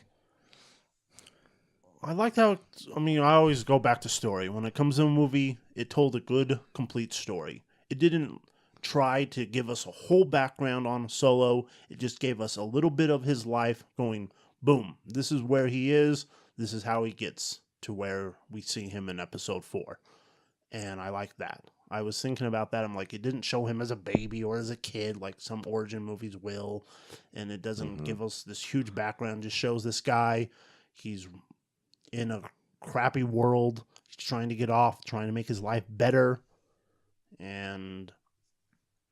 I liked how, I always go back to story. When it comes to a movie, it told a good, complete story. It didn't try to give us a whole background on Solo. It just gave us a little bit of his life going, boom, this is where he is. This is how he gets to where we see him in episode 4. And I like that. I was thinking about that. I'm like, it didn't show him as a baby or as a kid like some origin movies will. And it doesn't give us this huge background. It just shows this guy. He's in a crappy world. He's trying to get off, trying to make his life better. And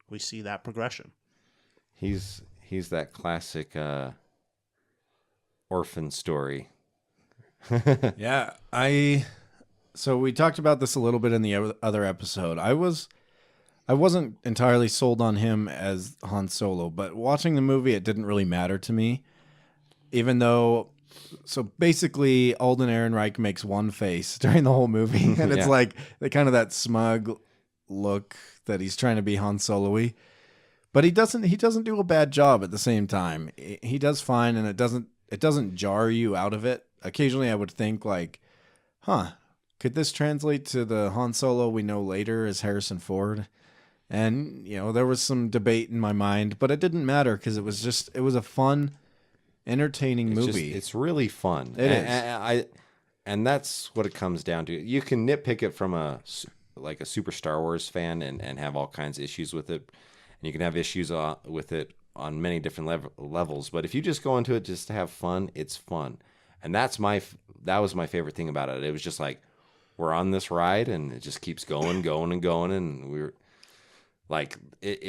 we see that progression. He's he's that classic orphan story. Yeah, so we talked about this a little bit in the other episode. I wasn't entirely sold on him as Han Solo, but watching the movie, it didn't really matter to me. Even though, so basically, Alden Ehrenreich makes one face during the whole movie, and it's Yeah. like that smug look that he's trying to be Han Solo-y. But he doesn't do a bad job at the same time. He does fine, and it doesn't jar you out of it. Occasionally, I would think like, could this translate to the Han Solo we know later as Harrison Ford? And, there was some debate in my mind, but it didn't matter because it was a fun, entertaining movie. It's really fun. It is. And that's what it comes down to. You can nitpick it from a super Star Wars fan and have all kinds of issues with it. And you can have issues with it on many different levels. But if you just go into it just to have fun, it's fun. And that was my favorite thing about it. It was just like, we're on this ride and it just keeps going, and going. And we were like, it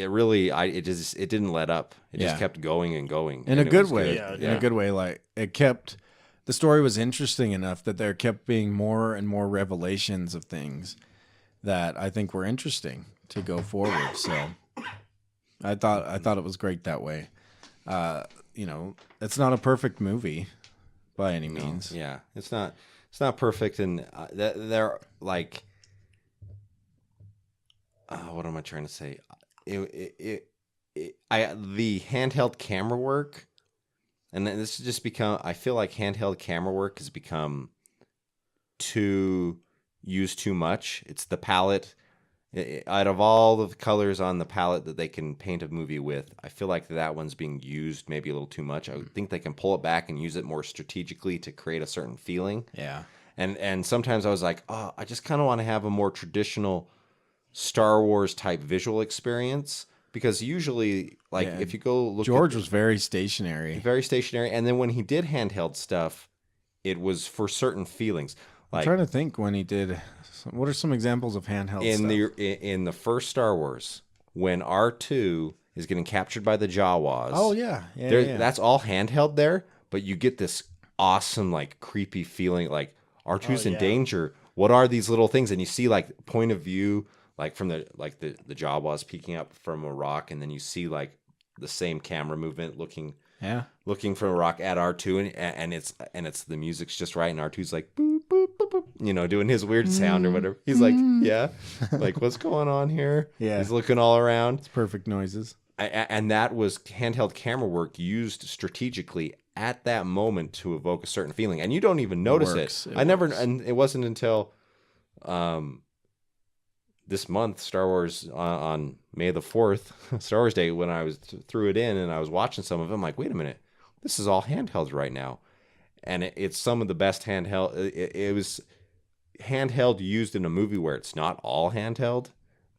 didn't let up. It just kept going and going. In and a it good was way. Yeah, In a good way. Like, the story was interesting enough that there kept being more and more revelations of things that I think were interesting to go forward. So I thought it was great that way. It's not a perfect movie by any means. Yeah, it's not perfect, and they're like, what am I trying to say? The handheld camera work, and then this has just become. I feel like handheld camera work has become used too much. It's the palette. Out of all the colors on the palette that they can paint a movie with, I feel like that one's being used maybe a little too much. I would think they can pull it back and use it more strategically to create a certain feeling. Yeah. And sometimes I was like, I just kind of want to have a more traditional Star Wars type visual experience, because usually, if you go look, George was very stationary. And then when he did handheld stuff, it was for certain feelings. I'm trying to think when he did. What are some examples of handheld stuff? In the first Star Wars, when R2 is getting captured by the Jawas. Oh yeah, That's all handheld there, but you get this awesome creepy feeling like R2's in danger. What are these little things? And you see point of view from the Jawas peeking up from a rock, and then you see the same camera movement looking from a rock at R2, and it's the music's just right, and R2's like boop boop boop boop, doing his weird sound or whatever. He's like, yeah, what's going on here? Yeah, he's looking all around. It's perfect noises. And that was handheld camera work used strategically at that moment to evoke a certain feeling, and you don't even notice it. And it wasn't until this month, Star Wars, on May the 4th, Star Wars Day, when I threw it in and I was watching some of it, I'm like, wait a minute, this is all handheld right now. And it's some of the best handheld. It was handheld used in a movie where it's not all handheld,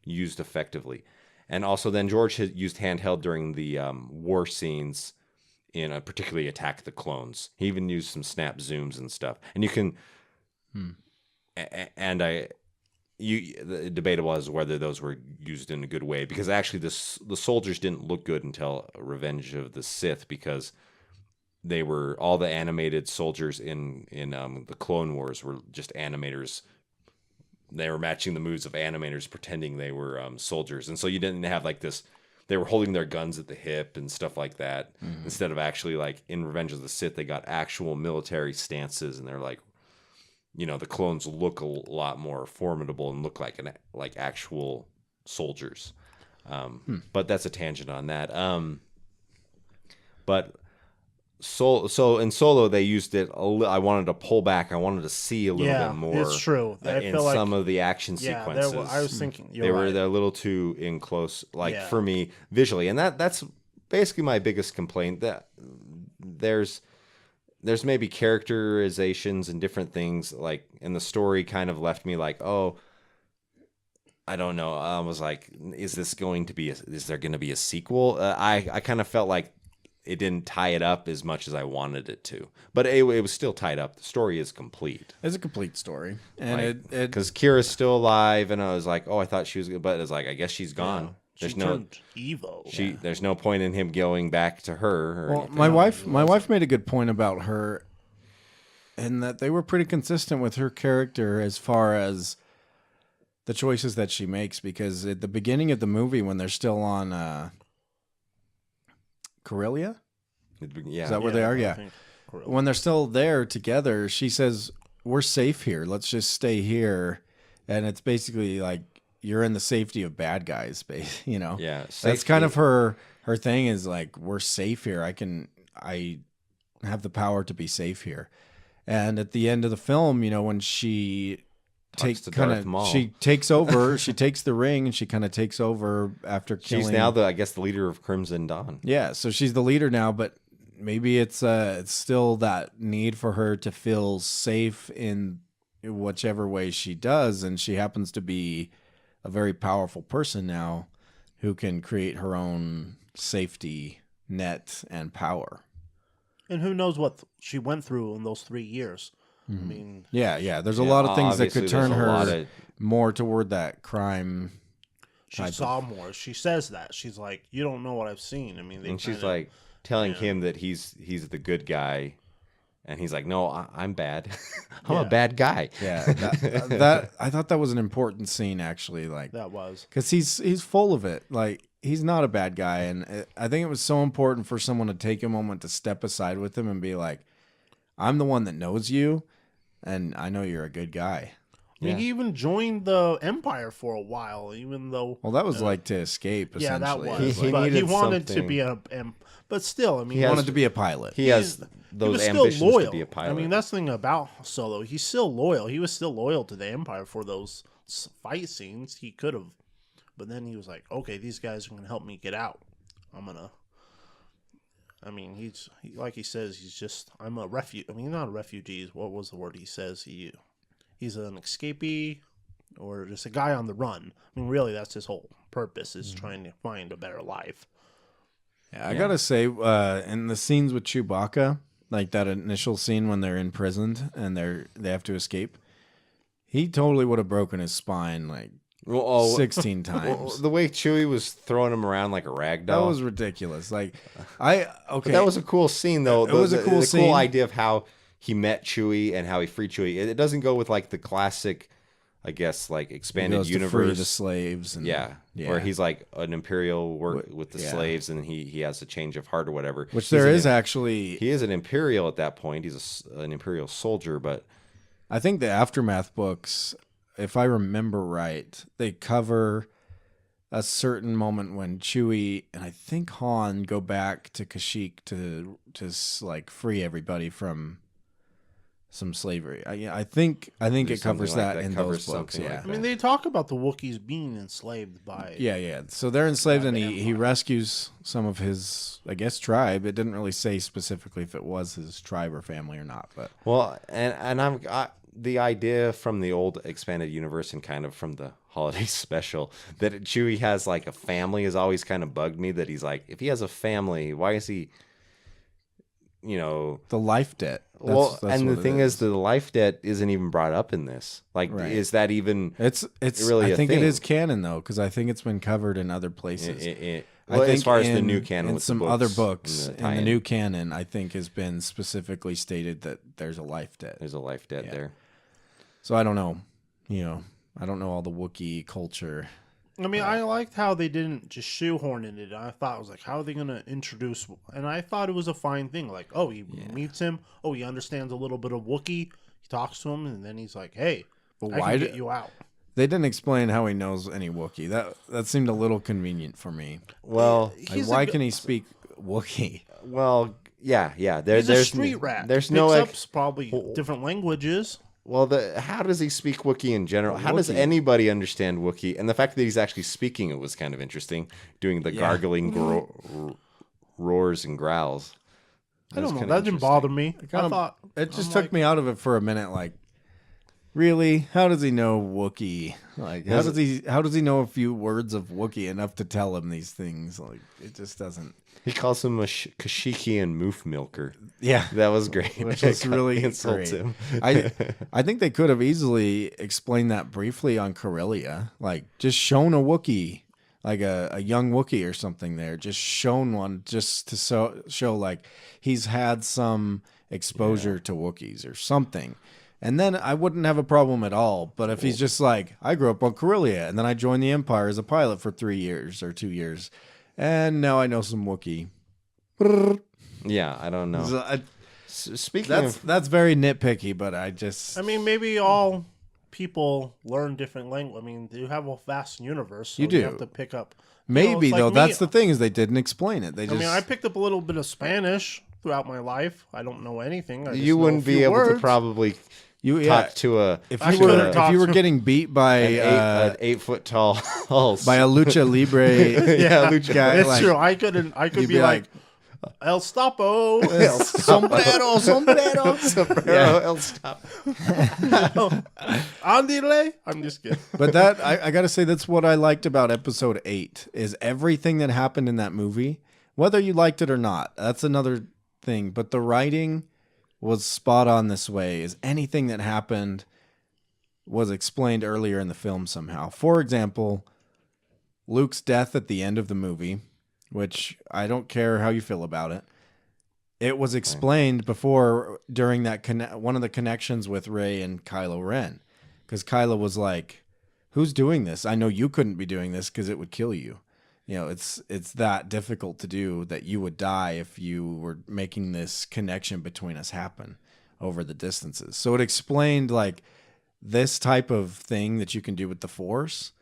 used effectively. And also then George had used handheld during the war scenes in particularly Attack of the Clones. He even used some snap zooms and stuff. And you can... the debate was whether those were used in a good way, because actually the soldiers didn't look good until Revenge of the Sith, because they were all the animated soldiers in the Clone Wars were just animators. They were matching the moves of animators pretending they were soldiers, and so you didn't have this. They were holding their guns at the hip and stuff like that, instead of actually in Revenge of the Sith they got actual military stances, and they're the clones look a lot more formidable and look like actual soldiers. But that's a tangent on that. But so in Solo they used it. I wanted to pull back. I wanted to see a little bit more. It's true. I in feel some of the action sequences. I was thinking they're a little too in close, for me visually, and that's basically my biggest complaint. That there's maybe characterizations and different things and the story kind of left me I don't know. I was like, is there going to be a sequel? I kind of felt like it didn't tie it up as much as I wanted it to, but it was still tied up. The story is complete. It's a complete story, and because Kira's still alive, and I was like, oh, I thought she was, but it's I guess she's gone. She There's no turned evil. there's no point in him going back to her or Well, anything. my wife made a good point about her, and that they were pretty consistent with her character as far as the choices that she makes. Because at the beginning of the movie, when they're still on Corellia, Yeah. is that where they are? I Yeah. think Corellia. When they're still there together, she says, "We're safe here. Let's just stay here." And it's basically like you're in the safety of bad guys, you know. Yeah, That's kind safety. of her thing is like, we're safe here. I have the power to be safe here. And at the end of the film, you know, when she Talks to Darth Maul. she takes over, she takes the ring and she kind of takes over after killing. She's now I guess the leader of Crimson Dawn. Yeah, so she's the leader now, but maybe it's still that need for her to feel safe in whichever way she does, and she happens to be a very powerful person now who can create her own safety net and power. And who knows what she went through in those 3 years. I mean, Yeah, there's a Yeah, lot of things that obviously could there's turn a lot her of- more toward that crime. she type saw more. She says that. She's like, you don't know what I've seen. I mean, they And she's kinda- like telling him that he's the good guy, and he's like, "No, I'm bad. I'm a bad guy." Yeah, that I thought that was an important scene actually, like that was. because he's full of it. Like he's not a bad guy, and I think it was so important for someone to take a moment to step aside with him and be like, "I'm the one that knows you, and I know you're a good guy." I mean, he even joined the Empire for a while, even though. Well, that was like to escape. Yeah, that Essentially. was. It was He like- but he needed wanted to something. be but still, I mean, He he has- wanted to be a pilot. He has he those was ambitions still loyal. to be a pilot. I mean, that's the thing about Solo. He's still loyal. He was still loyal to the Empire for those fight scenes. He could have, but then he was like, "Okay, these guys are going to help me get out. I'm gonna." I mean, like he says, he's just. I'm a refugee. I mean, not a refugee. What was the word he says? He's an escapee, or just a guy on the run. I mean, really, that's his whole purpose is trying to find a better life. Yeah, I gotta say, in the scenes with Chewbacca, like that initial scene when they're imprisoned and they have to escape, he totally would have broken his spine like 16 times. the way Chewie was throwing him around like a rag That doll. was ridiculous. Like, But that was a cool scene, though. It was a cool the scene. cool idea of how he met Chewie and how he freed Chewie. It doesn't go with like the classic, I guess, like he expanded goes to free universe. the slaves. And, Yeah, where he's like an imperial with the yeah. slaves, and he has a change of heart or whatever. which He's there an is actually. He is an imperial at that point. He's an imperial soldier, but I think the Aftermath books, if I remember right, they cover a certain moment when Chewie and I think Han go back to Kashyyyk to like free everybody from some slavery. I think it There's covers something like that that in covers those books. something Yeah. like I mean, they talk about the Wookiees being enslaved by. Yeah. So they're enslaved, and he Empire. rescues some of his, I guess, tribe. It didn't really say specifically if it was his tribe or family or not, but well, and the idea from the old expanded universe and kind of from the holiday special that Chewie has like a family has always kind of bugged me. That he's like, if he has a family, why is he, you know? the life debt. Well, That's and the what it thing is, the life debt isn't even brought up in this. Like, Right. is that even? It's really I a think thing. it is canon though, because I think it's been covered in other places. Well, I think as far as the in- new canon, in with the some books other and books the in the tie-in, new canon, I think has been specifically stated that there's a life debt. there's a life debt Yeah. there. So I don't know, I don't know all the Wookiee culture. I mean, I liked how they didn't just shoehorn in it. I thought it was like, how are they going to introduce? And I thought it was a fine thing. Like, oh, he meets him. Oh, he understands a little bit of Wookiee. He talks to him, and then he's like, hey, But I why can did get you out. they didn't explain how he knows any Wookiee? That seemed a little convenient for me. Well, Like, why can he speak Wookiee? yeah. He's a street rat. There's He no picks up probably different languages. Well, how does he speak Wookiee in general? How does Wookiee. anybody understand Wookiee? And the fact that he's actually speaking it was kind of interesting, doing the gargling roars and growls. I don't know. kinda That didn't bother me. I Kinda- thought It just I'm took like, me out of it for a minute. Like, really, how does he know Wookiee? Like, how does he know a few words of Wookiee enough to tell him these things? Like, it just doesn't. He calls him a Kashyyykian moof milker. Yeah, That was great. which was really He insults great. him. I think they could have easily explained that briefly on Corellia. Like, just shown a Wookiee. like a young Wookiee or something there, just shown one just to show like he's had some exposure to Wookiees or something. And then I wouldn't have a problem at all. But if he's just like, I grew up on Corellia, and then I joined the Empire as a pilot for 3 years or 2 years, and now I know some Wookiee. Yeah, I don't know. So Speaking that's very nitpicky, but I mean, maybe all people learn different language. I mean, you have a vast universe, so You do. have to pick up. maybe it's like though, me. that's the thing is they didn't explain it. They I just, mean, I picked up a little bit of Spanish throughout my life. I don't know anything. I just you know wouldn't a few be able words. to probably you talk to a if I you couldn't were talk if you were to- getting beat by an 8 foot tall by a lucha libre yeah, lucha guy, It's like, true. I could you'd be be like, El Stapo. sombrero, sombrero. Sombrero El Stop. Andile. I'm just kidding. But that I got to say that's what I liked about episode 8 is everything that happened in that movie, whether you liked it or not. That's another thing, but the writing was spot on this way. Is anything that happened was explained earlier in the film somehow. For example, Luke's death at the end of the movie, which I don't care how you feel about it. It was explained before during that one of the connections with Rey and Kylo Ren. Because Kylo was like, who's doing this? I know you couldn't be doing this because it would kill you. You know, it's that difficult to do that you would die if you were making this connection between us happen over the distances. So it explained like this type of thing that you can do with the Force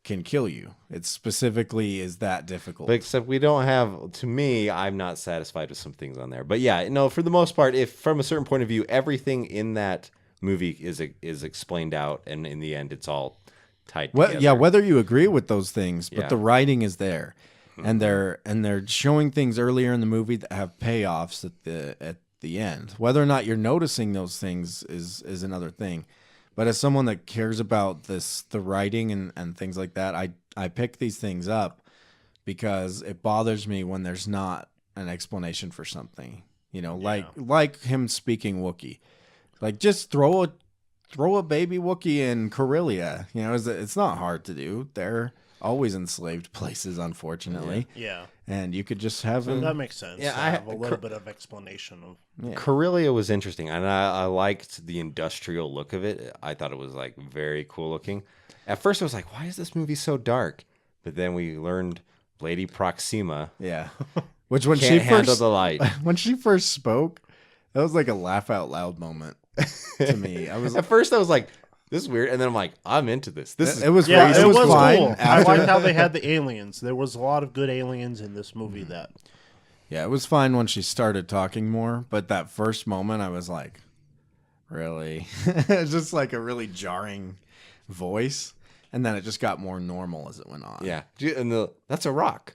can kill you. It specifically is that difficult. But except we don't have, to me, I'm not satisfied with some things on there. But yeah, no, for the most part, if from a certain point of view, everything in that movie is explained out, and in the end, it's all tied together. Yeah, whether you agree with those things, but Yeah. the writing is there, and they're showing things earlier in the movie that have payoffs at the end. Whether or not you're noticing those things is another thing. But as someone that cares about the writing and things like that, I pick these things up because it bothers me when there's not an explanation for something. You know, like him speaking Wookiee. Like just throw a baby Wookiee in Corellia. You know, it's not hard to do. They're always enslaved places, unfortunately. Yeah, And you could just have him. that makes sense. Yeah, to I have a little bit of explanation of. Corellia was interesting, and I liked the industrial look of it. I thought it was like very cool looking. At first, I was like, "Why is this movie so dark?" But then we learned Lady Proxima Yeah. Which when can't she handle first the light. when she first spoke, that was like a laugh out loud moment to me. I was At first, I was like, "This is weird," and then I'm like, "I'm into this. This is it was Yeah, crazy. it was fine cool. I after- liked how they had the aliens. There was a lot of good aliens in this movie. That Yeah, it was fine when she started talking more, but that first moment I was like, really? It's just like a really jarring voice. And then it just got more normal as it went on. yeah." And that's a rock.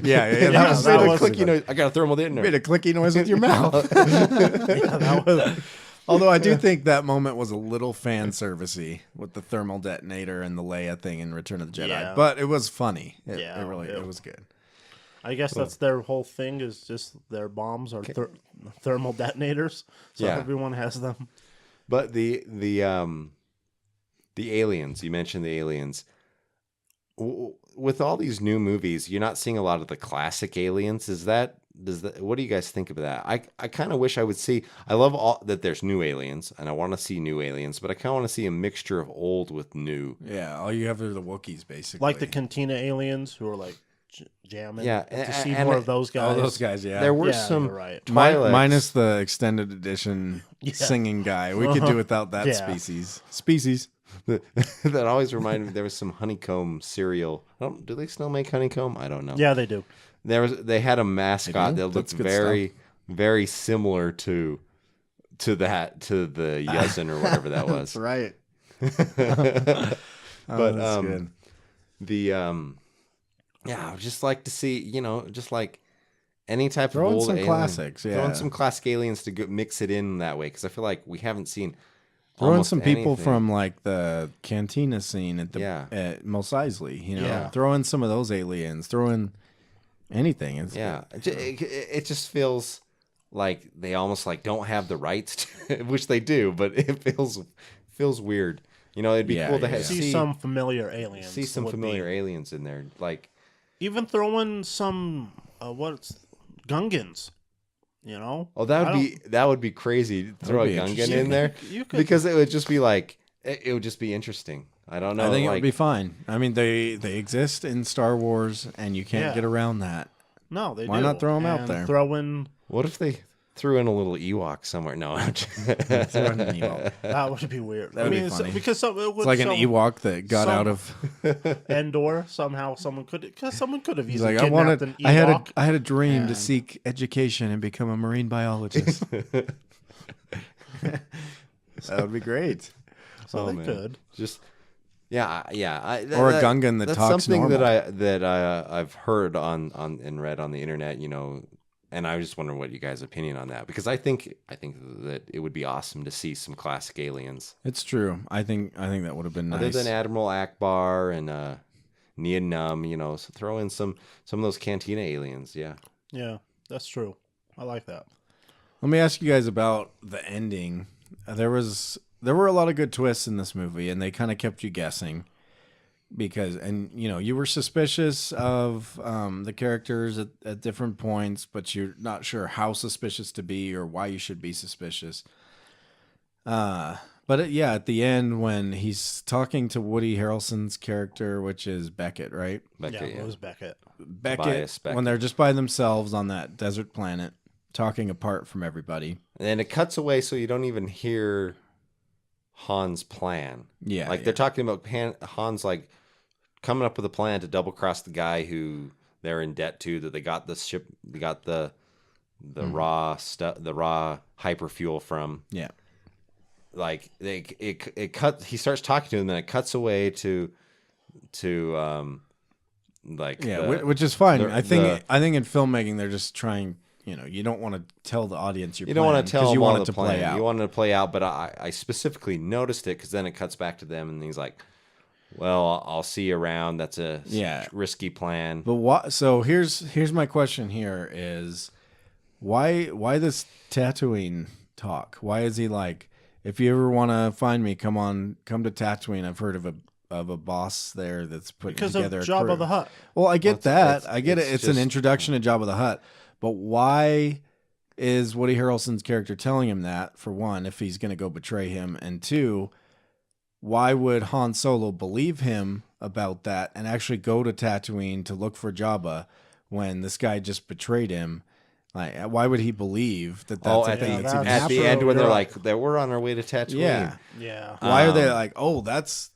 Yeah, that was was- that Made a was- clicky noise. I got a thermal You detonator. made a clicky noise with your mouth. that was. Although I do think that moment was a little fan servicey with the thermal detonator and the Leia thing in Return of the Jedi. Yeah. But it was funny. It Yeah, really it- it was good. I guess that's their whole thing. Is just their bombs are thermal detonators. So Yeah. everyone has them. But the aliens, you mentioned the aliens. With all these new movies, you're not seeing a lot of the classic aliens. What do you guys think of that? I kind of wish I would see. I love that there's new aliens, and I want to see new aliens, but I kind of want to see a mixture of old with new. Yeah, all you have are the Wookiees, basically. Like the Cantina aliens who are like jamming. Yeah, To see and more of those guys. all those guys, yeah. There were Yeah, some you're right. Twi'leks. Minus the extended edition singing guy. We could do without that Yeah. species. that always reminded me. There was some honeycomb cereal. Do they still make honeycomb? I don't know. Yeah, they do. They had a mascot They that do? looked That's good very very similar to the Yuzin or whatever that was. right. But that's good. I would just like to see, just like any type Throw of in old some alien. classics, Throw yeah. in some classic aliens to mix it in that way, because I feel like we haven't seen Throw in almost some people anything. from like the cantina scene at the Yeah. at Mos Eisley. Yeah. Throw in some of those aliens. Throw in anything. Yeah, it just feels like they almost like don't have the rights, which they do, but it feels weird. You know, it'd be Yeah, cool to yeah, see some familiar aliens. see some would be- familiar aliens in there. Like, Even throw in some what's Gungans. You know? oh, I that would be crazy. To throw a would be Gungan interesting. in there You could, because it would just be like it would just be interesting. I don't know. I think it like, would be fine. I mean, they exist in Star Wars, and you can't Yeah. get around that. no, they Why do. not throw 'em out And there? Throw in what if they threw in a little Ewok somewhere? No, I'm just- Throw in an Ewok. that would be weird. That would be it's- funny. because it would It's like an some- Ewok that got some- out of. Endor somehow someone could have He's easily like, kidnapped an Ewok. I had a dream to and- seek education and become a marine biologist. That would be great. so Oh, they man. could. just yeah. Or a Gungan that that's talks something normal. that I've heard on and read on the internet. You know, and I was just wondering what you guys' opinion on that, because I think that it would be awesome to see some classic aliens It's true. I think that would have been nice. other than Admiral Akbar and Nia Num. You know, so throw in some of those Cantina aliens. Yeah. Yeah, that's true. I like that. Let me ask you guys about the ending. There were a lot of good twists in this movie, and they kind of kept you guessing because, and you know, you were suspicious of the characters at different points, but you're not sure how suspicious to be or why you should be suspicious. But at the end when he's talking to Woody Harrelson's character, which is Beckett, right? Beckett, Yeah, Rose Beckett. Beckett, Beckett. when they're just by themselves on that desert planet, talking apart from everybody. And it cuts away so you don't even hear Han's plan. Yeah, Like they're talking about Han's like coming up with a plan to double cross the guy who they're in debt to, that they got the ship, they got the raw stuff, the raw hyper fuel from. Yeah. Like it cut. He starts talking to him, and then it cuts away to like which is fine. the- I think in filmmaking they're just trying. You know, you don't want to tell the audience you don't want to tell you him want all it the to play plan. out. You want it to play out, but I specifically noticed it because then it cuts back to them, and he's like, "Well, I'll see you around. That's a risky plan." But what? So here's my question. Here is why this Tatooine talk? Why is he like, if you ever want to find me, come to Tatooine. I've heard of a boss there that's putting Because together of a Jabba crew. the Hutt. Well, I get that. I get it. it's It's an just- introduction to Jabba the Hutt. But why is Woody Harrelson's character telling him that, for one, if he's going to go betray him? And two, why would Han Solo believe him about that and actually go to Tatooine to look for Jabba when this guy just betrayed him? Like, why would he believe that that's a at thing the that's even that's at the happening? end when they're You're like, we're on our way to Tatooine. Yeah. Yeah. Why are they like, oh, that's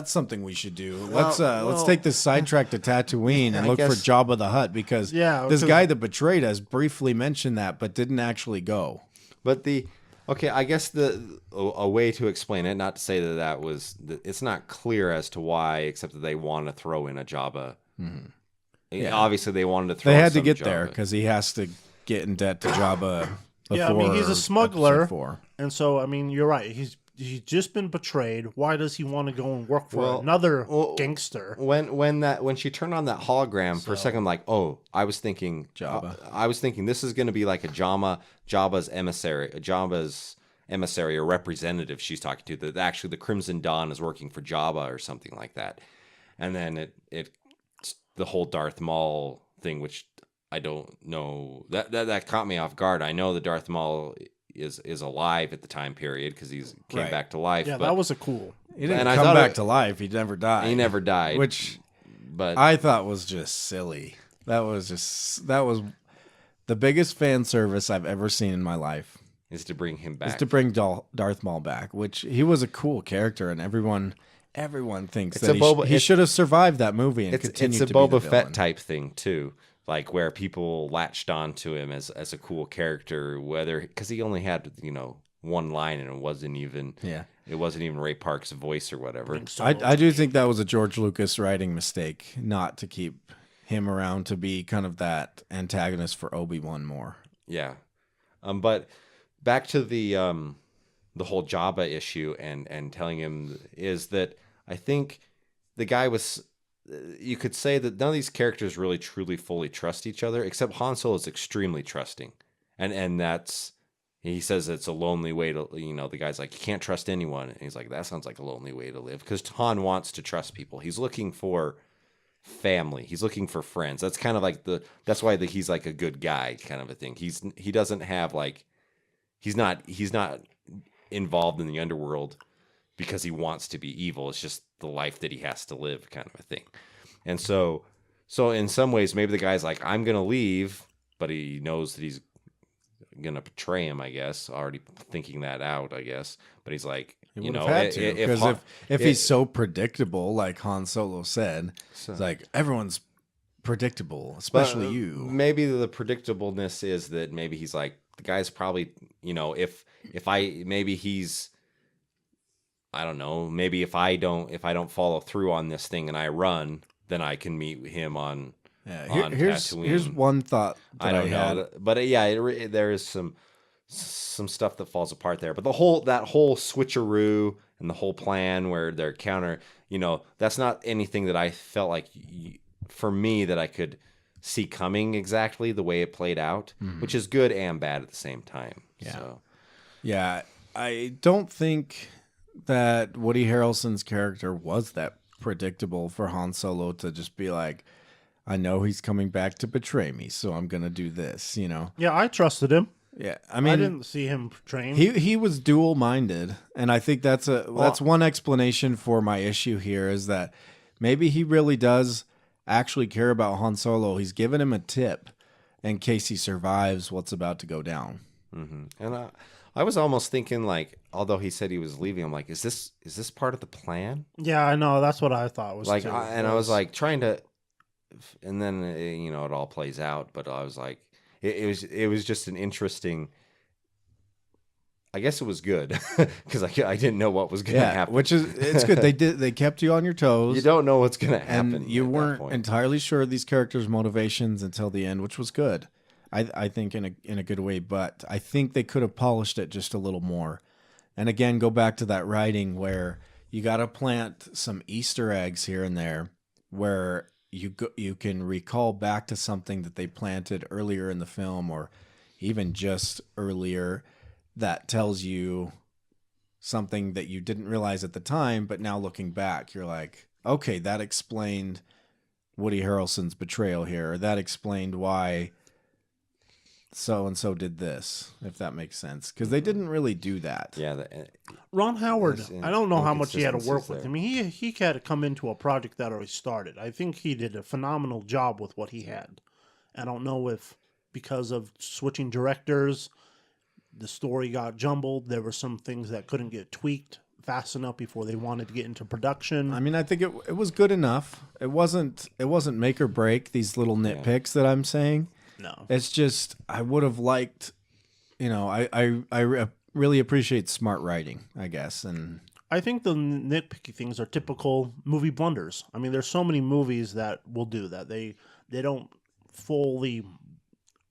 something we should do. Let's well- take this sidetrack to Tatooine and I look for guess- Jabba the Hutt, because Yeah, this 'cause- guy that betrayed us briefly mentioned that but didn't actually go. But I guess a way to explain it, not to say that was, it's not clear as to why, except that they want to throw in a Jabba. Yeah. Obviously, they wanted to throw. They had to some get Jabba. there because he has to get in debt to Jabba. Yeah, I mean, he's a before smuggler. episode 4. And so, I mean, you're right. He's just been betrayed. Why does he want to go and work for Well, another well, gangster? When she turned on that hologram for a second, I'm like, oh, I was thinking Jabba. I was thinking this is going to be like Jabba's emissary or representative she's talking to. That actually the Crimson Dawn is working for Jabba or something like that. And then the whole Darth Maul thing, which I don't know, that caught me off guard. I know the Darth Maul is alive at the time period because he's came Right. back to life. Yeah, but that was a cool. He didn't And I come thought back it- to life. He never died. he never died. Which but I thought was just silly. That was the biggest fan service I've ever seen in my life. is to bring him Is back. to bring Darth Maul back, which he was a cool character, and everyone thinks It's that a Boba- he it's- should have survived that movie and it's continued a to be the Boba Fett villain. type thing too, like where people latched onto him as a cool character, whether because he only had one line and it wasn't even Ray Park's voice or whatever. I do think that was a George Lucas writing mistake, not to keep him around to be kind of that antagonist for Obi-Wan more. Yeah, but back to the whole Jabba issue and telling him is that I think the guy was. You could say that none of these characters really truly fully trust each other, except Han Solo is extremely trusting, and that's he says it's a lonely way to, the guy's like, you can't trust anyone. And he's like, that sounds like a lonely way to live. Because Han wants to trust people. He's looking for family. He's looking for friends. That's kind of like that's why he's like a good guy kind of a thing. He doesn't have like, he's not involved in the underworld because he wants to be evil. It's just the life that he has to live kind of a thing. And so in some ways, maybe the guy's like, I'm going to leave, but he knows that he's going to betray him, I guess, already thinking that out, I guess. But he's like, He would have had to, because if he's so predictable, like Han Solo said, it's like everyone's predictable, especially you. Maybe the predictableness is that maybe he's like, the guy's probably, maybe he's, I don't know, maybe if I don't follow through on this thing and I run, then I can meet him on Tatooine. Here's one thought that I don't know, but there is some stuff that falls apart there. But that whole switcheroo and the whole plan where they're counter, that's not anything that I felt like for me that I could see coming exactly the way it played out, which is good and bad at the same time. Yeah. So. Yeah, I don't think that Woody Harrelson's character was that predictable for Han Solo to just be like, I know he's coming back to betray me, so I'm going to do this, Yeah, I trusted him. Yeah, I mean, I didn't see him betraying. He was dual-minded, and I think that's one explanation for my issue here is that maybe he really does actually care about Han Solo. He's given him a tip in case he survives what's about to go down. Mm-hmm. And I was almost thinking, like, although he said he was leaving, I'm like, is this part of the plan? Yeah, I know. That's what I thought was like, too. I was like trying to, and then it all plays out. But I was like, it was just an interesting. I guess it was good because I didn't know what was going to happen. Which it's good. They kept you on your toes. You don't know what's going to happen, and you weren't entirely sure of these characters' motivations until the end, which was good. I think in a good way, but I think they could have polished it just a little more. And again, go back to that writing where you got to plant some Easter eggs here and there, where you can recall back to something that they planted earlier in the film, or even just earlier, that tells you something that you didn't realize at the time, but now looking back, you're like, okay, that explained Woody Harrelson's betrayal here, or that explained why so-and-so did this, if that makes sense. Because they didn't really do that. Yeah. Ron Howard, I don't know how much he had to work with. I mean, he had to come into a project that already started. I think he did a phenomenal job with what he had. I don't know if because of switching directors, the story got jumbled. There were some things that couldn't get tweaked fast enough before they wanted to get into production. I mean, I think it was good enough. It wasn't make or break, these little nitpicks that I'm saying. No. It's just, I would have liked, I really appreciate smart writing, I guess. And I think the nitpicky things are typical movie blunders. I mean, there's so many movies that will do that. They don't fully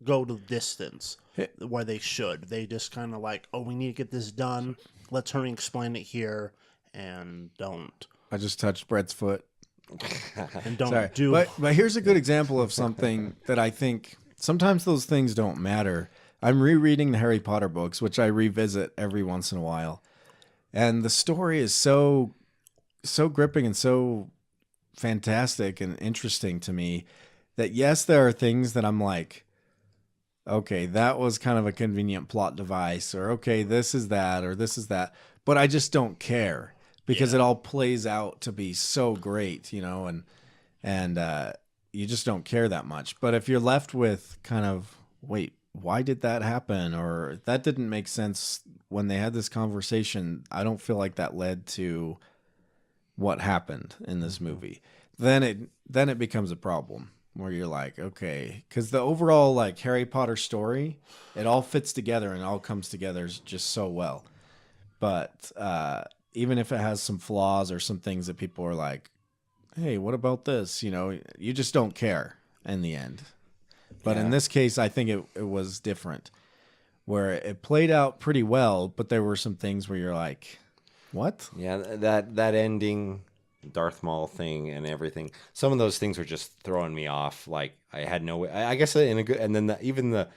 go to the distance where they should. They just kind of like, oh, we need to get this done. Let's hurry and explain it here, and don't. I just touched Brett's foot. And don't Sorry. do. But here's a good example of something that I think sometimes those things don't matter. I'm rereading the Harry Potter books, which I revisit every once in a while. And the story is so gripping and so fantastic and interesting to me that, yes, there are things that I'm like, okay, that was kind of a convenient plot device, or okay, this is that, or this is that. But I just don't care because it all plays out to be so great, and you just don't care that much. But if you're left with kind of, wait, why did that happen? Or that didn't make sense when they had this conversation, I don't feel like that led to what happened in this movie. Then it becomes a problem where you're like, okay, because the overall like Harry Potter story, it all fits together and all comes together just so well. But even if it has some flaws or some things that people are like, hey, what about this? You just don't care in the end. But in this case, I think it was different, where it played out pretty well, but there were some things where you're like, what? Yeah, that ending, Darth Maul thing and everything. Some of those things were just throwing me off. Like I had no way. I guess in a good. And then even the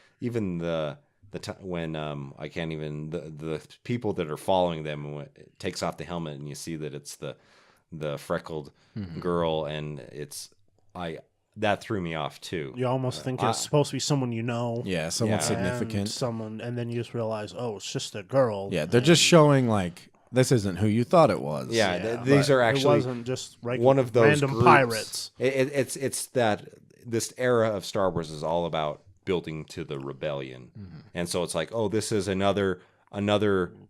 when I can't even the people that are following them when it takes off the helmet and you see that it's the freckled girl, and that threw me off too. You almost think it's supposed to be someone you know. Yeah, someone Yeah. significant. And then you just realize, oh, it's just a girl. Yeah, they're just showing like this isn't who you thought it was. Yeah, these are It actually wasn't just regular, one of those random groups. pirates. It's that this era of Star Wars is all about building to the rebellion, and so it's like, oh, this is another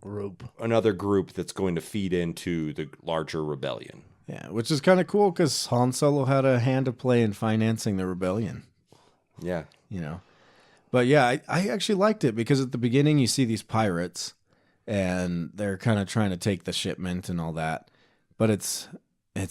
group that's going to feed into the larger rebellion. Yeah, which is kind of cool because Han Solo had a hand to play in financing the rebellion. Yeah, You know, but yeah, I actually liked it because at the beginning you see these pirates and they're kind of trying to take the shipment and all that, but it's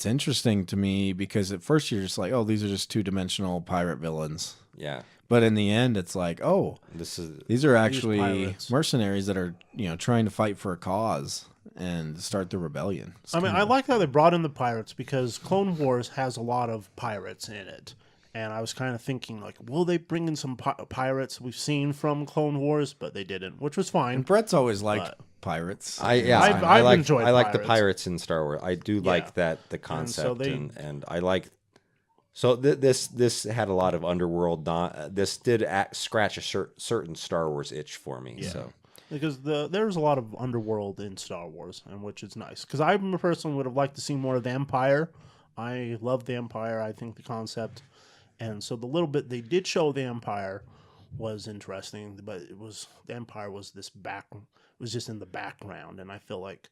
interesting to me because at first you're just like, oh, these are just two-dimensional pirate villains. yeah. But in the end, it's like, oh, these are actually pirates. mercenaries that are, trying to fight for a cause and start the rebellion. It's I mean, kinda- I like how they brought in the pirates because Clone Wars has a lot of pirates in it. And I was kind of thinking, like, will they bring in some pirates we've seen from Clone Wars? But they didn't, which was fine. and Brett's always liked pirates. I've I enjoyed like the pirates. pirates in Star Wars. I do like the concept, and I like. So this had a lot of underworld. This did scratch a certain Star Wars itch for me. Yeah. So Because there's a lot of underworld in Star Wars, and which is nice. Because I personally would have liked to see more of the Empire. I love the Empire. I think the concept, and so the little bit they did show the Empire was interesting. But the Empire was just in the background, and I feel like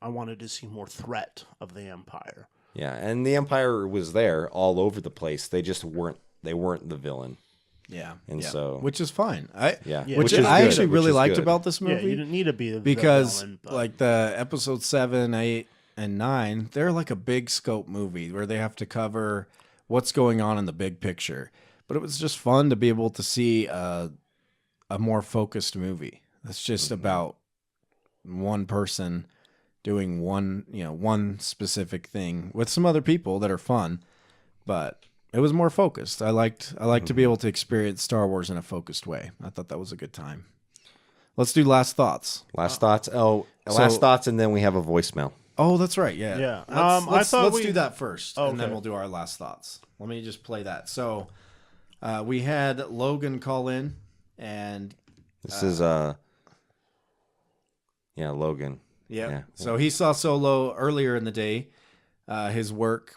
I wanted to see more threat of the Empire. yeah, and the Empire was there all over the place. They just weren't. They weren't the villain. Yeah, And yeah. so- which is fine. Yeah, which which is I good, actually which really is liked good. about this Yeah, movie you didn't need to be the because, villain, but like the episode 7, 8, and 9, they're like a big scope movie where they have to cover what's going on in the big picture. But it was just fun to be able to see a more focused movie. That's just about one person doing one specific thing with some other people that are fun, but it was more focused. I liked to be able to experience Star Wars in a focused way. I thought that was a good time. Let's do last thoughts. Last thoughts. Last thoughts, and then we have a voicemail. Oh, that's right. Yeah. Yeah. Let's I thought do that first, and then Okay. we'll do our last thoughts. Let me just play that. So, we had Logan call in, and This is Logan. Yeah. So he saw Solo earlier in the day. His work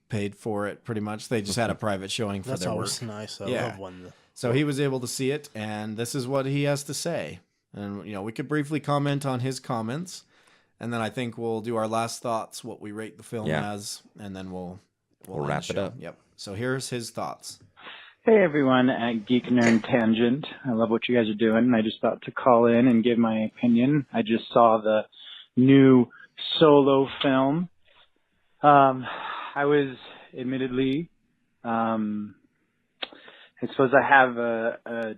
paid for it pretty much. They just had a private showing for that's their work. always nice. I Yeah. love when So he was able to see it, and this is what he has to say. And we could briefly comment on his comments, and then I think we'll do our last thoughts, what we rate the film Yeah. as, and then we'll We'll wrap end the it show. up. Yep. So here's his thoughts. Hey everyone at Geek Nerd Tangent. I love what you guys are doing. I just thought to call in and give my opinion. I just saw the new Solo film. I was admittedly, I suppose I have a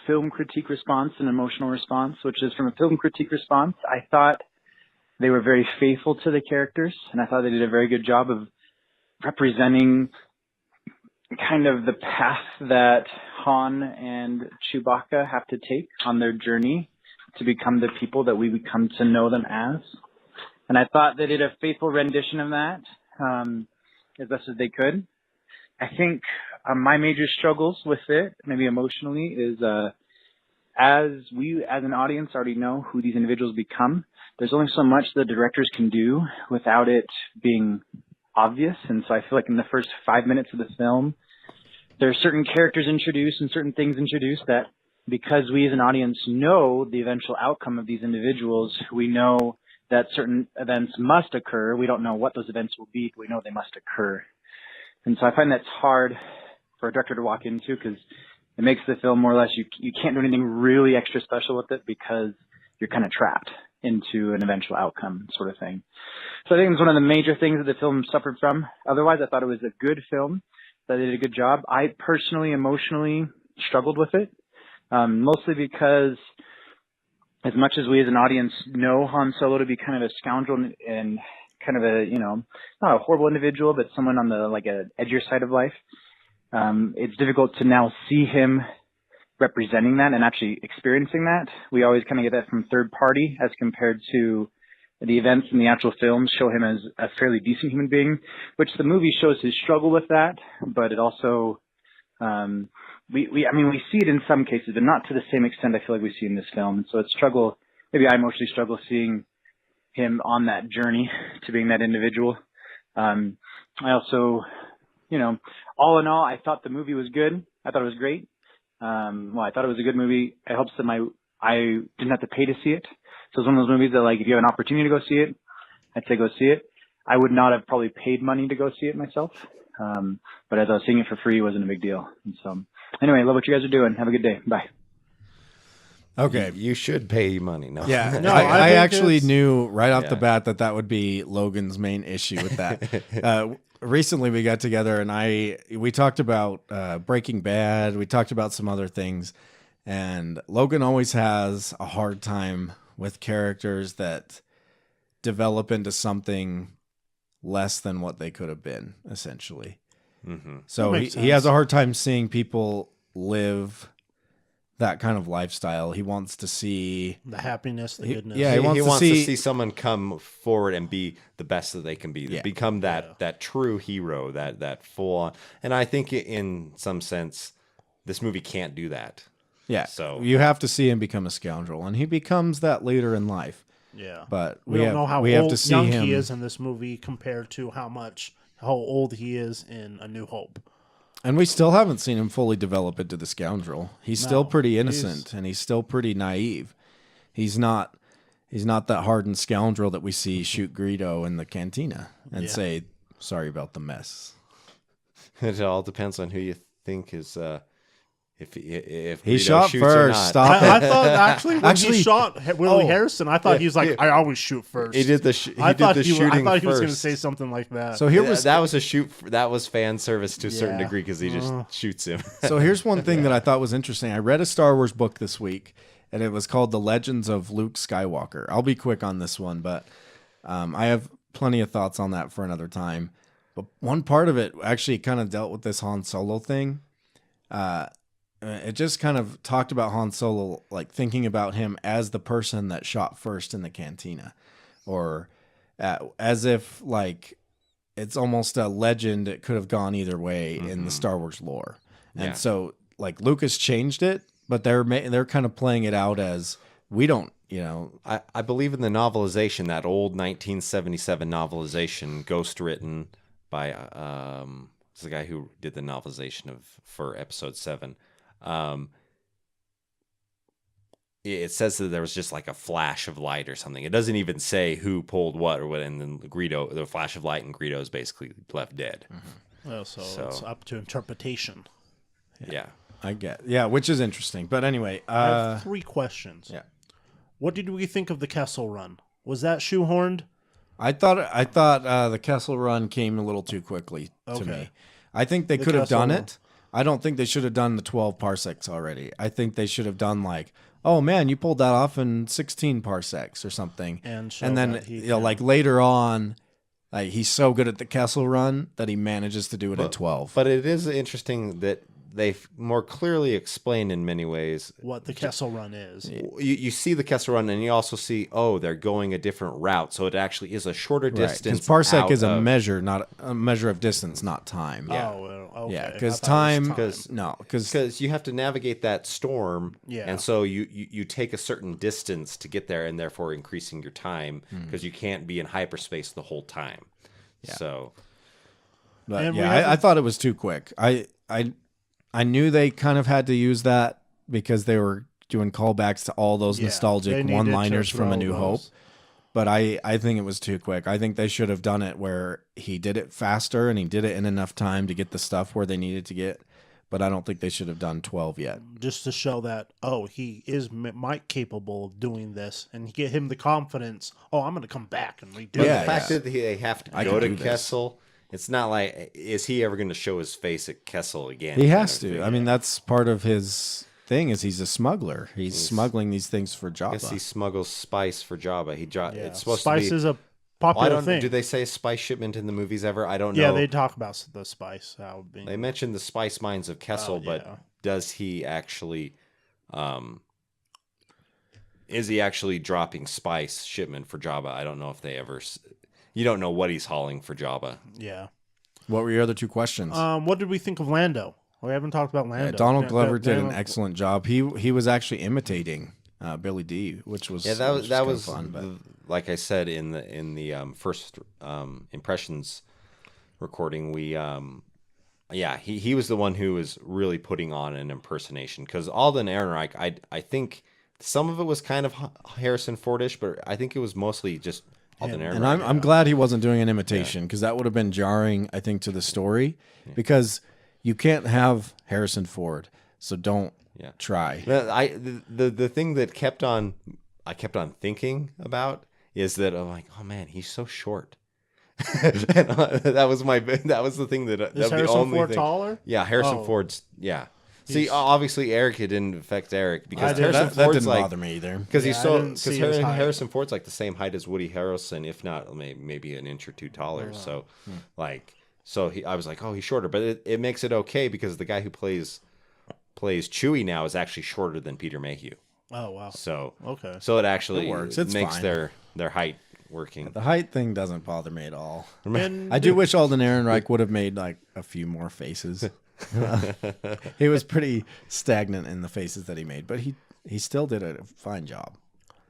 film critique response, an emotional response, which is from a film critique response. I thought they were very faithful to the characters, and I thought they did a very good job of representing kind of the path that Han and Chewbacca have to take on their journey to become the people that we become to know them as. And I thought they did a faithful rendition of that, as best as they could. I think my major struggles with it, maybe emotionally, is as we as an audience already know who these individuals become, there's only so much the directors can do without it being obvious. And so I feel like in the first 5 minutes of the film, there are certain characters introduced and certain things introduced that because we as an audience know the eventual outcome of these individuals, we know that certain events must occur. We don't know what those events will be, but we know they must occur. And so I find that's hard for a director to walk into because it makes the film more or less, you can't do anything really extra special with it because you're kind of trapped into an eventual outcome sort of thing. So I think it's one of the major things that the film suffered from. Otherwise, I thought it was a good film. That they did a good job. I personally, emotionally struggled with it, mostly because as much as we as an audience know Han Solo to be kind of a scoundrel and kind of a, not a horrible individual, but someone on the, like, a edgier side of life, it's difficult to now see him representing that and actually experiencing that. We always kind of get that from third party as compared to the events in the actual films show him as a fairly decent human being, which the movie shows his struggle with that, but it also, we see it in some cases, but not to the same extent I feel like we see in this film. And so it's struggle, maybe I mostly struggle seeing him on that journey to being that individual. I also, all in all, I thought the movie was good. I thought it was great. I thought it was a good movie. It helps that I didn't have to pay to see it. So it's one of those movies that, like, if you have an opportunity to go see it, I'd say go see it. I would not have probably paid money to go see it myself. But as I was seeing it for free, it wasn't a big deal. And so, anyway, I love what you guys are doing. Have a good day. Bye. Okay. You should pay money. No. Yeah. No, I think actually it's- knew right off the Yeah. bat that would be Logan's main issue with that. Recently we got together and we talked about Breaking Bad. We talked about some other things. And Logan always has a hard time with characters that develop into something less than what they could have been, essentially. Mm-hmm. So That he makes has sense. a hard time seeing people live that kind of lifestyle. He wants to see, The happiness, the goodness. yeah, He wants to wants to see- see someone come forward and be the best that they can be, Yeah. become that true hero, that full on. And I think in some sense, this movie can't do that. yeah. So- you have to see him become a scoundrel, and he becomes that later in life. Yeah. But We don't know how we have old, to see young him. he is in this movie compared to how old he is in A New Hope. And we still haven't seen him fully develop into the scoundrel. He's still No, pretty innocent, and he's still pretty naive. He's not that hardened scoundrel that we see shoot Greedo in the cantina and Yeah. say, "Sorry about the mess." It all depends on who you think is if He Greedo shot shoots or first. not. Stop I it. thought actually when Actually- he shot Willie Oh. Harrison, I thought he was like, Yeah. I always shoot first. He did the I thought he shooting was going to first. say something like that. So here was that was a shoot. That was fan service to a certain Yeah. degree because he just shoots him. So here's one thing that I thought was interesting. I read a Star Wars book this week, and it was called The Legends of Luke Skywalker. I'll be quick on this one, but I have plenty of thoughts on that for another time. But one part of it actually kind of dealt with this Han Solo thing. It just kind of talked about Han Solo, like thinking about him as the person that shot first in the cantina, or as if like it's almost a legend. It could have gone either way in the Star Wars lore. And Yeah. so like Lucas changed it, but they're kind of playing it out as we don't, I believe in the novelization, that old 1977 novelization, ghost written by it's the guy who did the novelization for Episode 7. It says that there was just like a flash of light or something. It doesn't even say who pulled what or what, and then the flash of light, and Greedo is basically left dead. Oh, so it's up to interpretation. Yeah. I get, which is interesting. But anyway, I have 3 questions. yeah. What did we think of the Kessel Run? Was that shoehorned? I thought the Kessel Run came a little too quickly to Okay. me. I think they The could have Kessel done Run. it. I don't think they should have done the 12 parsecs already. I think they should have done like, oh man, you pulled that off in 16 parsecs or something. And show then that he like later on, like he's so good at the Kessel Run that he manages to do it at 12. But it is interesting that they more clearly explain in many ways. what the Kessel Run is. You see the Kessel Run, and you also see, they're going a different route. So it actually is a shorter distance. Because parsec is a out of- measure, not a measure of distance, not time. Yeah. Oh, well, okay. Yeah, I because thought it was time, because because you have to navigate that storm, Yeah. and so you take a certain distance to get there, and therefore increasing your time because you can't be in hyperspace the whole time. So But And we yeah, have I thought it was too quick. I knew they kind of had to use that because they were doing callbacks to all those they nostalgic needed to one-liners from A throw New Hope. those. But I think it was too quick. I think they should have done it where he did it faster and he did it in enough time to get the stuff where they needed to get. But I don't think they should have done 12 yet. Just to show that, he is Mike capable of doing this, and get him the confidence. Oh, I'm going to come back and redo but Yeah, the fact that they have to I go can to do this. Kessel, it's not like, is he ever going to show his face at Kessel again? He kind has of to. thing. I mean, that's part of his thing is he's a smuggler. He's smuggling these things for I guess he Jabba. smuggles spice for Jabba. Yeah. It's supposed Spice to be. is a Well, I popular don't. thing. Do they say spice shipment in the movies ever? I don't know. Yeah, they talk about the spice. How being, They mentioned the spice mines of Kessel, Oh, yeah. but does he actually Is he actually dropping spice shipment for Jabba? I don't know if they ever. You don't know what he's hauling for Jabba. Yeah. What were your other two questions? What did we think of Lando? We haven't talked about Lando. Donald Glover did an Lando- excellent job. He was actually imitating Billy D, which was that was fun. But like I said in the first impressions recording. He was the one who was really putting on an impersonation, because Alden Ehrenreich, I think some of it was kind of Harrison Fordish, but I think it was mostly just Alden Ehrenreich. and I'm glad he wasn't doing an imitation, because that would have been jarring, I think, to the story, because you can't have Harrison Ford, so don't try. The thing that I kept on thinking about is that I'm like, oh man, he's so short. And, that was the thing that Is Harrison Ford taller? Yeah, Harrison Ford's See, obviously Eric, it didn't affect Eric because Harrison that Ford's didn't like, bother me either. because he's so didn't see his height. Harrison Ford's like the same height as Woody Harrelson, if not maybe an inch or two taller. So I was like, oh, he's shorter, but it makes it okay because the guy who plays Chewie now is actually shorter than Peter Mayhew. Oh wow. So Okay. so it actually It works. It's makes fine. their height working. The height thing doesn't bother me at all. And I do wish Alden Ehrenreich would have made like a few more faces. He was pretty stagnant in the faces that he made, but he still did a fine job.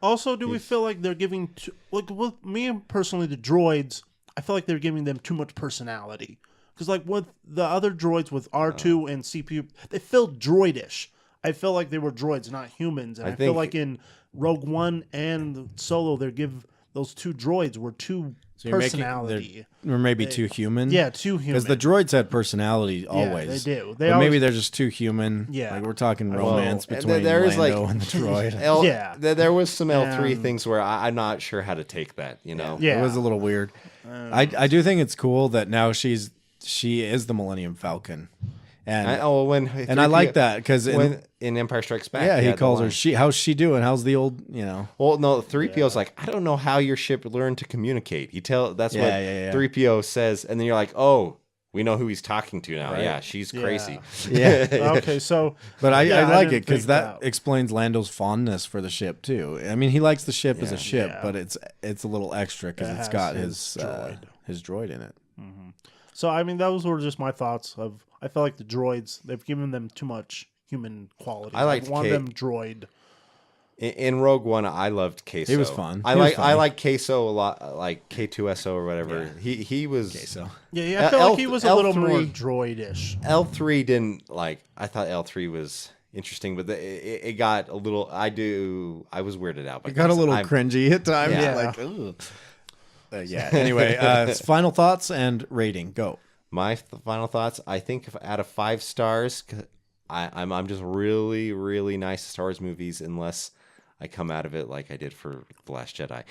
also, do we feel like they're giving like with me personally, the droids? I feel like they're giving them too much personality. Because like with the other droids with R2 and CPU, they felt droidish. I feel like they were droids, not humans. And I feel think- like in Rogue One and Solo, they give those two droids were too you're making- personality. Or maybe too human. Yeah, too human. Because the droids had personality always. they do. But maybe they're just too human. Yeah. Like we're talking romance and between there is, Lando like- and the droid. Yeah. There was some L3 And- things where I'm not sure how to take that, you know? Yeah. It was a little weird. I do think it's cool that now she is the Millennium Falcon. And And I like that because in Empire Strikes Back, he had the calls her line. how's she doing? How's the old, Well, no, 3PO's like, I don't know how your ship learned to communicate. That's what 3PO says, and then you're like, oh, we know who he's talking to now. Right. Yeah, she's crazy. Yeah. Okay, so But I Yeah, I like didn't it because think that that. explains Lando's fondness for the ship too. I mean, he likes the ship as a ship, Yeah. but it's a little extra because It it's has got his his droid in it. So I mean, those were just my thoughts of. I feel like the droids, they've given them too much human quality. I liked want Kate. them droid. In Rogue One, I loved Queso. He was fun. I He was like funny. Queso a lot, like K2SO or whatever. He was. So Yeah, I feel like he was a little more L3 droidish. L3 didn't like. I thought L3 was interesting, but it got a little. I was weirded out. By it got a this. little I'm- cringy at times. Yeah. Like, ugh. Yeah. Anyway, final thoughts and rating. Go. My final thoughts. I think if out of 5 stars, 'cause I'm just really really nice to Star Wars movies unless I come out of it like I did for The Last Jedi.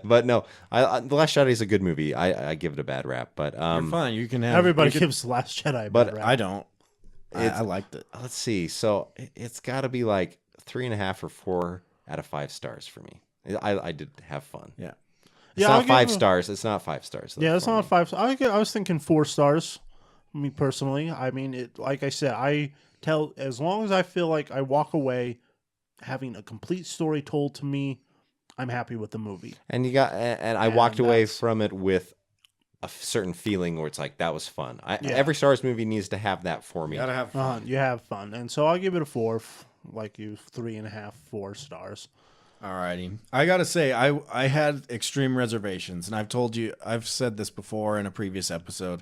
But no, The Last Jedi is a good movie. I give it a bad rap, but You're fine. You can have Everybody you can- gives Last Jedi, a but bad rap. I don't. I liked it. let's see. So it's got to be like 3.5 or 4 out of 5 stars for me. I did have fun. Yeah. It's Yeah, I'll not give 5 it- stars. It's not 5 stars. though, Yeah, it's for not me. 5. I was thinking 4 stars. Me personally, I mean, it. Like I said, as long as I feel like I walk away having a complete story told to me, I'm happy with the movie. And I walked away that's- from it with a certain feeling where it's like that was fun. Yeah. Every Star Wars movie needs to have that for me. Gotta have fun. You have fun, and so I'll give it a 4, like you, 3.5, 4 stars. Alrighty. I gotta say, I had extreme reservations, and I've said this before in a previous episode.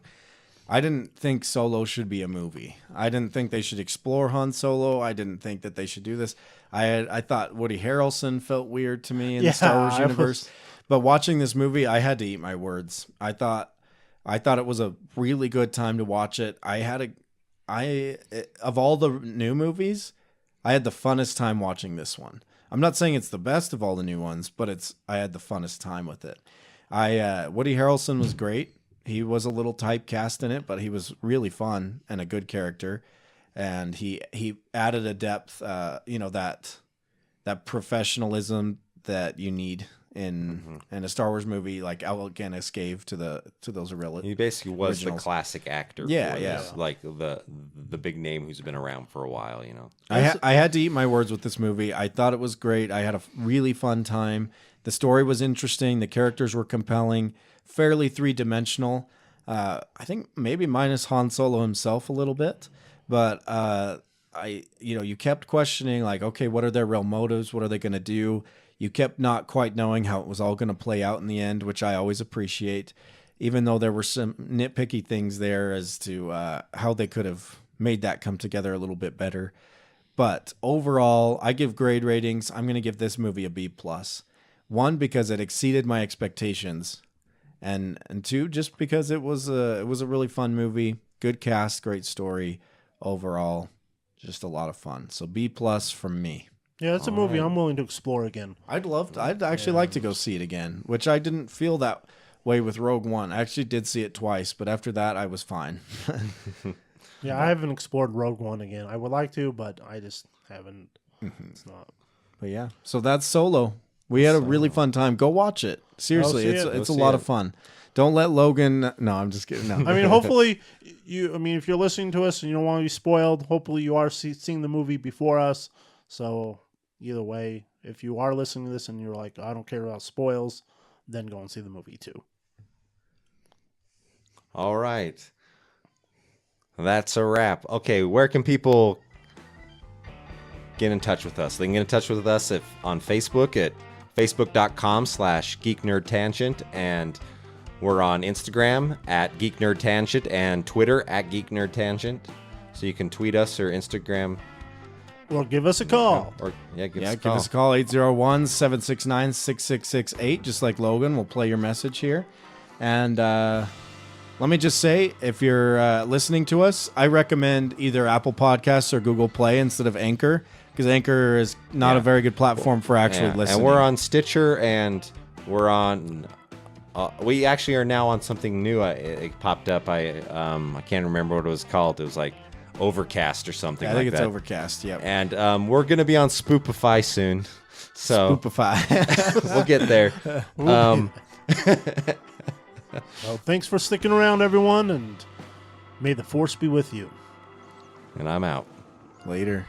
I didn't think Solo should be a movie. I didn't think they should explore Han Solo. I didn't think that they should do this. I thought Woody Harrelson felt weird to me in the Star Wars I universe. was- But watching this movie, I had to eat my words. I thought it was a really good time to watch it. Of all the new movies, I had the funnest time watching this one. I'm not saying it's the best of all the new ones, but I had the funnest time with it. Woody Harrelson was great. He was a little typecast in it, but he was really fun and a good character. And he added a depth, that professionalism that you need in a Star Wars movie like Alec Guinness gave to those He basically was the originals. classic actor. Yeah, for yeah. this, like the big name who's been around for a while. I had to eat my words with this movie. I thought it was great. I had a really fun time. The story was interesting. The characters were compelling, fairly three-dimensional. I think maybe minus Han Solo himself a little bit, but you kept questioning like, okay, what are their real motives? What are they going to do? You kept not quite knowing how it was all going to play out in the end, which I always appreciate, even though there were some nitpicky things there as to how they could have made that come together a little bit better. But overall, I give grade ratings. I'm going to give this movie a B+. One, because it exceeded my expectations, and two, just because it was a really fun movie, good cast, great story, overall, just a lot of fun. So B+ from me. Yeah, it's a movie I'm willing to explore again. I'd actually like to go see it again, which I didn't feel that way with Rogue One. I actually did see it twice, but after that, I was fine. Yeah, I haven't explored Rogue One again. I would like to, but I just haven't. It's not. But yeah, so that's Solo. We had a really fun time. Go watch it. Seriously, Go see it. it's a lot of fun. Don't let Logan. No, I'm just kidding. No. I mean, hopefully, if you're listening to us and you don't want to be spoiled, hopefully you are seeing the movie before us. So either way, if you are listening to this and you're like, I don't care about spoils, then go and see the movie too. All right. That's a wrap. Okay, where can people get in touch with us? They can get in touch with us on Facebook at facebook.com/geeknerdtangent, and we're on Instagram at geeknerdtangent and Twitter at geeknerdtangent. So you can tweet us or Instagram. Or give us a call. Give Give us a call, 801-769-6668, just like Logan. We'll play your message here. And let me just say, if you're listening to us, I recommend either Apple Podcasts or Google Play instead of Anchor, because Anchor is not a very good platform for actually listening. And we're on Stitcher, and we're on... we actually are now on something new. It popped up. I can't remember what it was called. It was like Overcast or something like that. I think it's Overcast, yep. And we're going to be on Spoopify soon. So Spoopify. we'll get there. Well, thanks for sticking around, everyone, and may the Force be with you. And I'm out. Later.